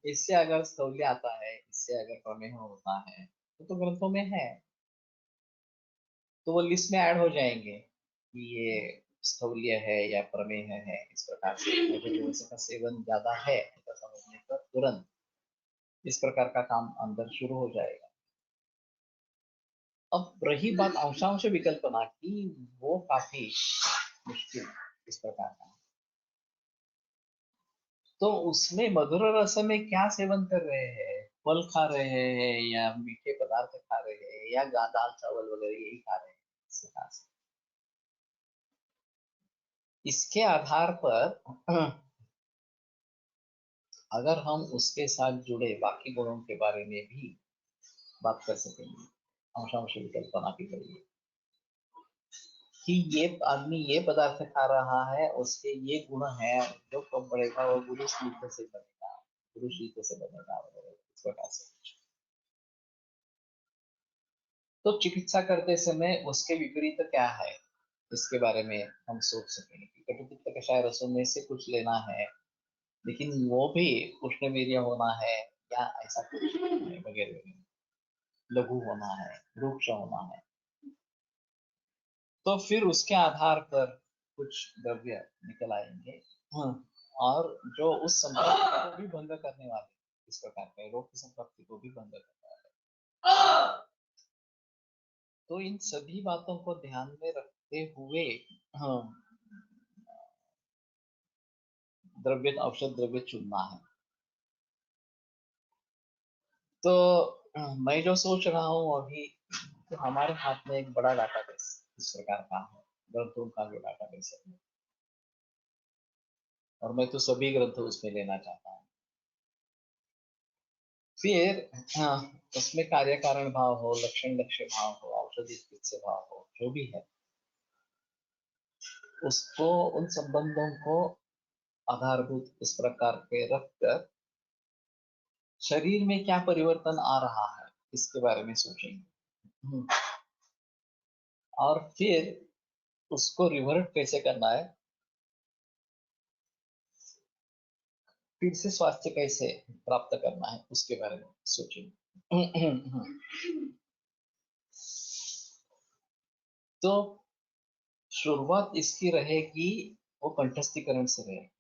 इससे अगर स्थौल्य आता है, इससे अगर प्रमेय होता है तो ग्रंथों में है, तो वो लिस्ट में ऐड हो जाएंगे कि ये स्थौल्य है या प्रमेय है। इस प्रकार से मधुर रस का सेवन ज्यादा है ऐसा समझने पर तुरंत इस प्रकार का काम अंदर शुरू हो जाएगा। अब रही बात अंशांश विकल्पना की, वो काफी मुश्किल इस प्रकार का। तो उसमें मधुर रस में क्या सेवन कर रहे हैं, फल खा रहे हैं या मीठे पदार्थ खा रहे हैं या दाल चावल वगैरह यही खा रहे हैं इस प्रकार से। इसके आधार पर अगर हम उसके साथ जुड़े बाकी गुणों के बारे में भी बात कर सकेंगे अंशांश विकल्पना के जरिए, कि ये आदमी ये पदार्थ खा रहा है, उसके ये गुण है, जो कब बढ़ेगा वो गुरु शीत से बनेगा, गुरु शीत से बनेगा वगैरह इस प्रकार से। तो चिकित्सा करते समय उसके विपरीत क्या है इसके बारे में हम सोच सकेंगे कि कटुपित्त कषाय रसों में से कुछ लेना है, लेकिन वो भी उष्णवीर्य होना है या ऐसा कुछ है वगैरह वगैरह, लघु होना है, रुक्ष होना है। तो फिर उसके आधार पर कुछ द्रव्य निकल आएंगे। हाँ, और जो उस संपत्ति को भी भंग करने वाले इस प्रकार के रोग की संपत्ति को भी भंग करने वाले। तो इन सभी बातों को ध्यान में रखते हुए हाँ, द्रव्य औषध द्रव्य चुनना है। तो मैं जो सोच रहा हूँ अभी, तो हमारे हाथ में एक बड़ा डाटाबेस इस प्रकार का है, ग्रंथों का जो डाटाबेस है, और मैं तो सभी ग्रंथ उसमें लेना चाहता हूँ। फिर हाँ, उसमें कार्य कारण भाव हो, लक्षण लक्ष्य भाव हो, औषधि चिकित्सा भाव हो, जो भी है उसको, उन संबंधों को आधारभूत इस प्रकार के रखकर शरीर में क्या परिवर्तन आ रहा है इसके बारे में सोचेंगे। और फिर उसको रिवर्ट कैसे करना है, फिर से स्वास्थ्य कैसे प्राप्त करना है उसके बारे में सोचेंगे। तो शुरुआत इसकी रहेगी वो कंठस्थीकरण से रहेगी।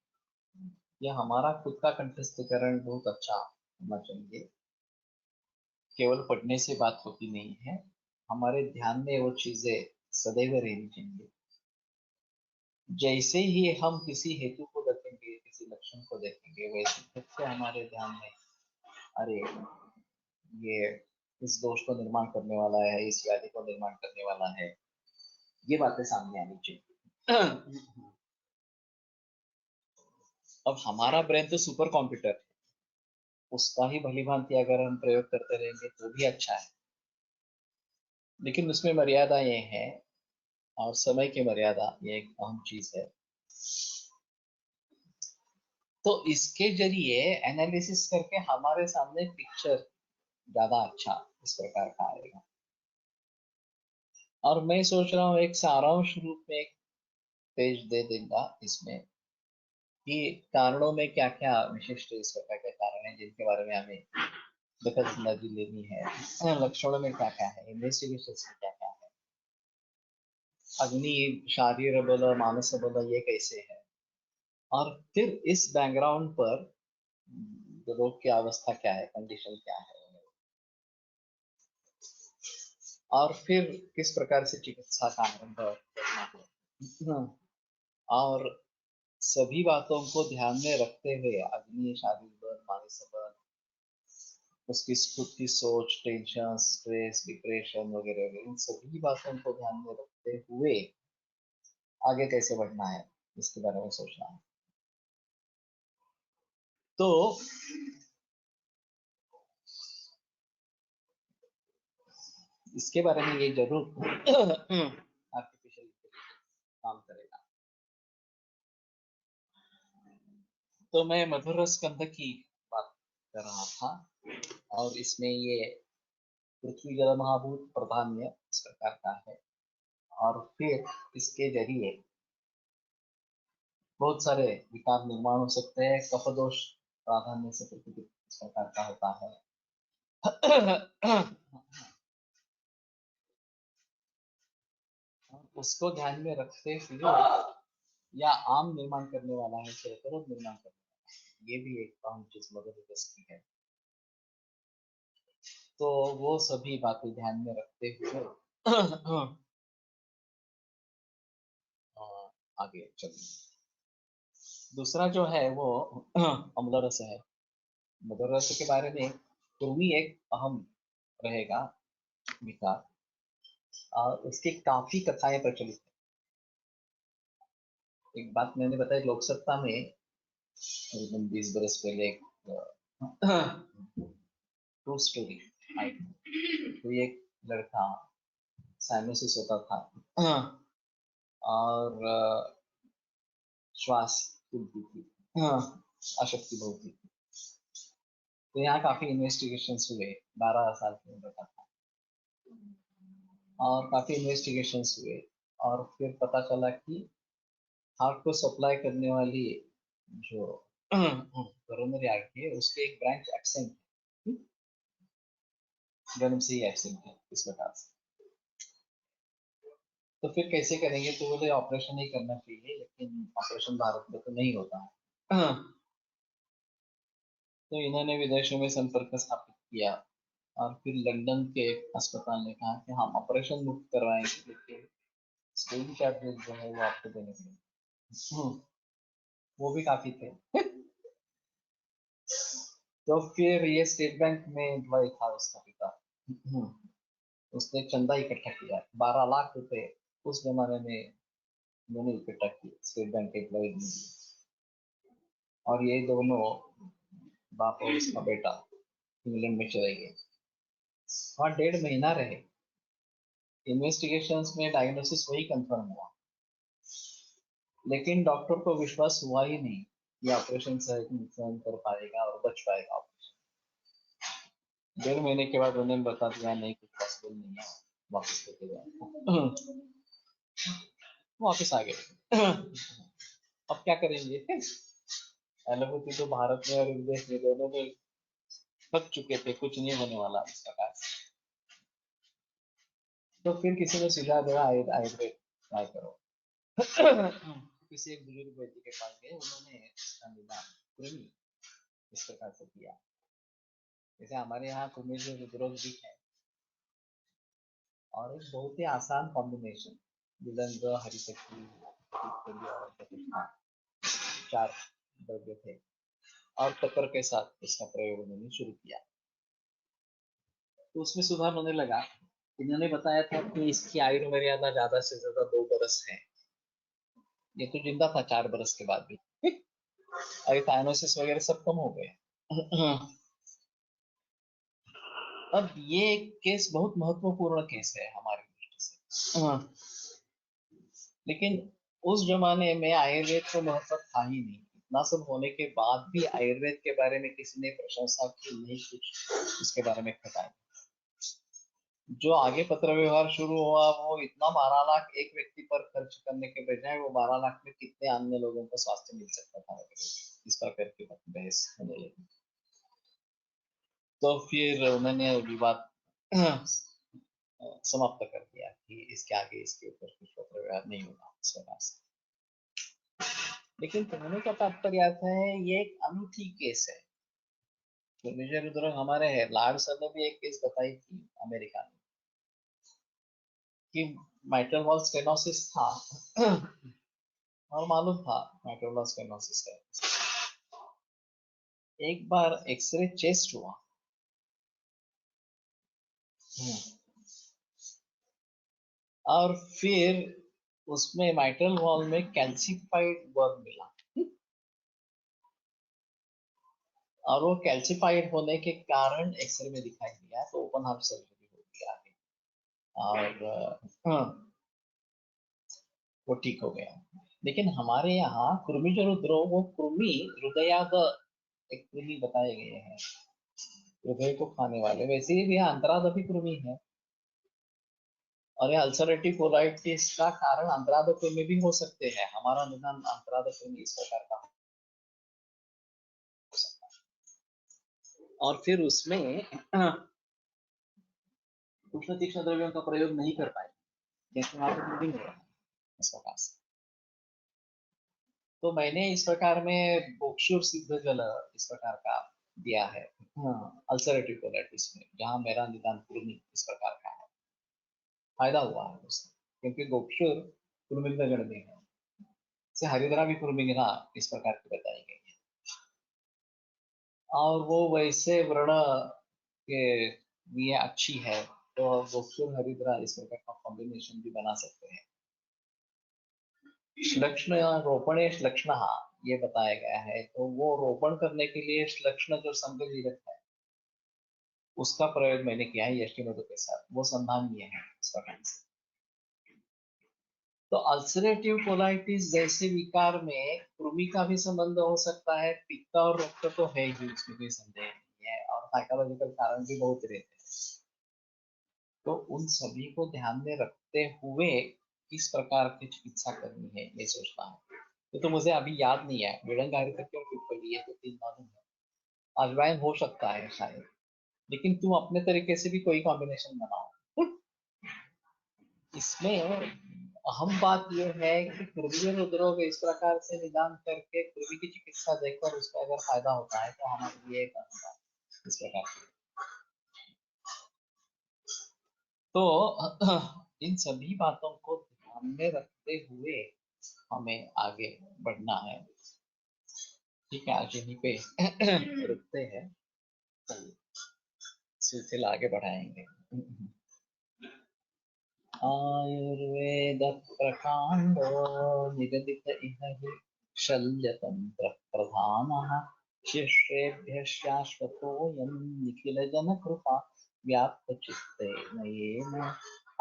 यह हमारा खुद का कंठस्थीकरण बहुत अच्छा होना चाहिए, केवल पढ़ने से बात होती नहीं है, हमारे ध्यान में वो चीजें सदैव रहनी चाहिए। जैसे ही हम किसी हेतु को देखेंगे, किसी लक्षण को देखेंगे, वैसे फिर से हमारे ध्यान में अरे ये इस दोष को निर्माण करने वाला है, इस व्याधि को निर्माण करने वाला है, ये बातें सामने आनी चाहिए। अब हमारा ब्रेन तो सुपर कंप्यूटर है, उसका ही भली भांति अगर हम प्रयोग करते रहेंगे तो भी अच्छा है, लेकिन उसमें मर्यादा ये है, और समय की मर्यादा ये एक अहम चीज है। तो इसके जरिए एनालिसिस करके हमारे सामने पिक्चर ज्यादा अच्छा इस प्रकार का आएगा। और मैं सोच रहा हूँ एक सारांश रूप में एक पेज दे देगा इसमें, कि कारणों में क्या क्या विशिष्ट इस प्रकार के कारण है जिनके बारे में हमें दखलंदाजी लेनी है, लक्षणों में क्या क्या है, इन्वेस्टिगेशन में क्या क्या है, अग्नि शारीर बल मानस बल ये कैसे है, और फिर इस बैकग्राउंड पर रोग की अवस्था क्या है, कंडीशन क्या है। और फिर किस प्रकार से चिकित्सा का आरंभ करना हुआ। और सभी बातों को ध्यान में रखते हुए अग्नि शारीरिक बल मानसिक संबंध, उसकी खुद की सोच, टेंशन, स्ट्रेस, डिप्रेशन वगैरह वगैरह, इन सभी बातों को ध्यान में रखते हुए आगे कैसे बढ़ना है इसके बारे में सोचना है। तो इसके बारे में ये जरूर आर्टिफिशियल काम करेगा। तो मैं मधुर स्कंद की बात कर रहा था और इसमें ये पृथ्वी जल महाभूत प्राधान्य इस प्रकार का है और फिर इसके जरिए बहुत सारे विकार निर्माण हो सकते हैं। कफ दोष प्राधान्य से प्रकृति इस प्रकार का होता है। उसको ध्यान में रखते हुए या आम निर्माण करने वाला है, तुरंत निर्माण करने वाला है, ये भी एक अहम चीज मदद की है। तो वो सभी बातें ध्यान में रखते हुए आगे चलिए। दूसरा जो है वो अम्ल रस है। मधुर रस के बारे में पूर्वी एक अहम रहेगा विकार और उसकी काफी कथाएं प्रचलित है। एक बात मैंने बताई, लोक सत्ता में करीबन 20 बरस पहले एक ट्रू स्टोरी आई थी। तो ये एक लड़का साइनोसिस होता था और श्वास फूलती थी, अशक्ति बहुत थी। तो यहाँ काफी इन्वेस्टिगेशंस हुए, 12 साल की उम्र का था और काफी इन्वेस्टिगेशंस हुए और फिर पता चला कि हार्ट को सप्लाई करने वाली जो कोरोनरी आर्टरी है उसके एक ब्रांच एब्सेंट है, जन्म से ही एब्सेंट है इस प्रकार से। तो फिर कैसे करेंगे, तो बोले ऑपरेशन ही करना चाहिए, लेकिन ऑपरेशन भारत में तो नहीं होता है। तो इन्होंने विदेशों में संपर्क स्थापित किया और फिर लंदन के एक अस्पताल ने कहा कि हम ऑपरेशन मुक्त करवाएंगे, लेकिन स्टेज चार्जेस जो है वो आपको देने पड़ेंगे। वो भी काफी थे। तो फिर ये स्टेट बैंक में एम्प्लॉय था उसका पिता। उसने चंदा इकट्ठा किया, 12 लाख रुपए उस जमाने में उन्होंने इकट्ठा किए स्टेट बैंक के एम्प्लॉय ने। और ये दोनों बाप और उसका बेटा इंग्लैंड में चले गए, वहाँ 1.5 महीना रहे। इन्वेस्टिगेशंस में डायग्नोसिस वही कंफर्म हुआ, लेकिन डॉक्टर को विश्वास हुआ ही नहीं कि ऑपरेशन सहन कर पाएगा और बच पाएगा ऑपरेशन। 1.5 महीने के बाद उन्होंने बता दिया नहीं, कुछ पॉसिबल नहीं है, वापस लेके जाओ। वापस आ गए। अब क्या करेंगे। एलोपैथी तो भारत में और विदेश में दोनों में थक चुके थे, कुछ नहीं होने वाला इस प्रकार से। तो फिर किसी ने सुझाव दिया आयुर्वेद ट्राई करो। किसी एक बुजुर्ग वैद्य के पास गए, उन्होंने इसका निदान कृमि इस प्रकार से किया। जैसे हमारे यहाँ कृमि जो हृदरोग भी है और एक बहुत ही आसान कॉम्बिनेशन, बिलंग हरिपत्ती और प्रतिष्ठा, 4 द्रव्य थे और टक्कर के साथ इसका प्रयोग उन्होंने शुरू किया। तो उसमें सुधार होने लगा। इन्होंने बताया था कि इसकी आयु मर्यादा ज्यादा से ज्यादा 2 बरस है। ये तो जिंदा था 4 बरस के बाद भी। अभी साइनोसिस वगैरह सब कम हो गए। अब ये केस बहुत महत्वपूर्ण केस है हमारी दृष्टि से। लेकिन उस जमाने में आयुर्वेद को महत्व था ही नहीं। इतना सब होने के बाद भी आयुर्वेद के बारे में किसी ने प्रशंसा की नहीं, कुछ इसके बारे में खटाई। जो आगे पत्र व्यवहार शुरू हुआ वो इतना 12 लाख एक व्यक्ति पर खर्च करने के बजाय वो 12 लाख में कितने अन्य लोगों को स्वास्थ्य मिल सकता था, इस प्रकार की बहस होने लगी। तो फिर उन्होंने विवाद समाप्त कर दिया कि इसके आगे इसके ऊपर कुछ पत्र व्यवहार नहीं होगा इस प्रकार से। लेकिन कहने का तात्पर्य आता है ये एक अनूठी केस है। तो मेजर रुद्रक हमारे है, लार्सन ने भी एक केस बताई थी अमेरिका में। कि माइट्रल वॉल स्टेनोसिस था और मालूम था माइट्रल वॉल स्टेनोसिस है। एक बार एक्सरे चेस्ट हुआ। और फिर उसमें माइट्रल वॉल में कैल्सिफाइड वर्म मिला, और वो कैल्सिफाइड होने के कारण एक्सरे में दिखाई दिया, तो ओपन हार्ट सर्जरी हो गया आगे, और वो ठीक हो गया। लेकिन हमारे यहाँ कृमि जो रुद्रो, वो कृमि हृदयाद एक कृमि बताए गए हैं, हृदय को खाने वाले। वैसे ही यहाँ अंतराद भी कृमि है, और ये अल्सरेटिव कोलाइटिस का कारण अंतराद कृमि भी हो सकते हैं। हमारा निदान अंतराद कृमि इस प्रकार का हो सकता है। और फिर उसमें उष्ण तीक्ष्ण द्रव्यों का प्रयोग नहीं कर पाए, जैसे वहां पर ब्लीडिंग हो रहा है इस प्रकार से। तो मैंने इस प्रकार में बोक्शुर सिद्ध जल इस प्रकार का दिया है अल्सरेटिव कोलाइटिस में, जहां मेरा निदान कृमि इस प्रकार का है। फायदा हुआ है उससे, क्योंकि गोक्षुर कुर्मिल में गण में है, से हरिद्रा भी कुर्मिला इस प्रकार की बताई गई है। और वो वैसे व्रण के लिए अच्छी है, तो गोक्षुर हरिद्रा इस प्रकार का कॉम्बिनेशन भी बना सकते हैं। श्लक्ष्ण रोपणे श्लक्ष्ण ये बताया गया है, तो वो रोपण करने के लिए श्लक्ष्ण जो संघजीरक है उसका प्रयोग मैंने किया है यष्टिमधु के साथ, वो संधानीय है इस प्रकार से। तो अल्सरेटिव कोलाइटिस जैसे विकार में कृमि का भी संबंध हो सकता है, पित्त और रक्त तो है ही, उसमें कोई संदेह नहीं है, और साइकोलॉजिकल कारण भी बहुत रहते हैं। तो उन सभी को ध्यान में रखते हुए किस प्रकार की चिकित्सा करनी है ये सोचना है। तो मुझे अभी याद नहीं है विड़ंगारी तक क्यों टिप्पणी है, तो तीन मालूम है, अजवाइन हो सकता है शायद, लेकिन तुम अपने तरीके से भी कोई कॉम्बिनेशन बनाओ। इसमें अहम बात यह है कि कृमि रुद्रोग इस प्रकार से निदान करके कृमि की चिकित्सा देखकर उसका अगर फायदा होता है तो हमारे लिए एक इस प्रकार की। तो इन सभी बातों को ध्यान में रखते हुए हमें आगे बढ़ना है। ठीक है, आज यहीं पे रुकते हैं, सिलसिला आगे बढ़ाएंगे। आयुर्वेद प्रकांडो निगदित इह हि शल्यतंत्र प्रधानः शिष्येभ्यः शाश्वतोऽयं निखिलजनकृपा व्याप्तचित्तेन येन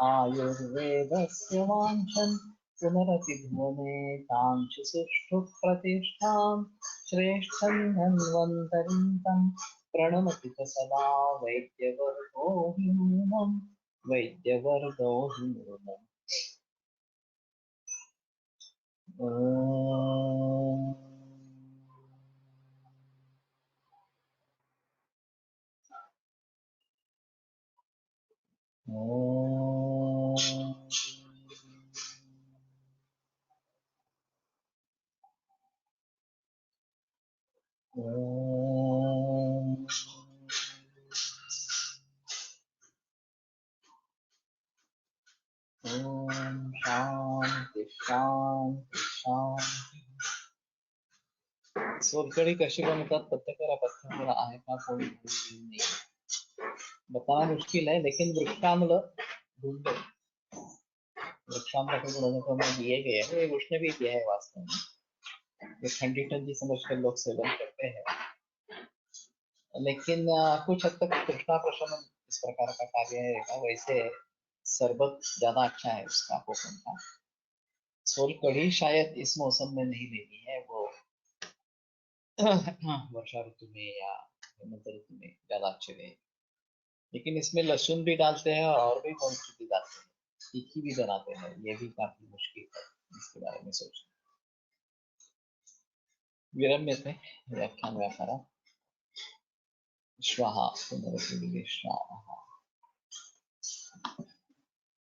आयुर्वेदस्य वाञ्छन् पुनरपि तां च सुष्ठु प्रतिष्ठां श्रेष्ठं धन्वन्तरिं तं प्रणमति च सदा वैद्यवर्गो हि नूनम् वैद्यवर्गो हि नूनम्। ॐ शांति शांति शांति। सोलकढी कशी बनवतात पत्रकारा पत्रकार आहे का कोणी नाही, बताना मुश्किल है, लेकिन वृक्षाम्ल ढूंढो। वृक्षाम्ल के गुणों दिए गए हैं, ये उसने भी दिया है वास्तव में, ये ठंडी ठंडी समझ कर लोग सेवन करते हैं, लेकिन कुछ हद तक तृष्णा प्रशमन इस प्रकार का कार्य है। वैसे शरबत ज्यादा अच्छा है उसका पोषण का। सोल कढ़ी शायद इस मौसम में नहीं लेनी है, वो वर्षा ऋतु में या हेमंत ऋतु में ज्यादा अच्छे रहे। लेकिन इसमें लहसुन भी डालते हैं और भी कौन सी भी डालते हैं, तीखी भी बनाते हैं, ये भी काफी मुश्किल है इसके बारे में सोचना। विरम्यते व्याख्यान व्यापारा श्वः पुनरपि मिलिष्यामः।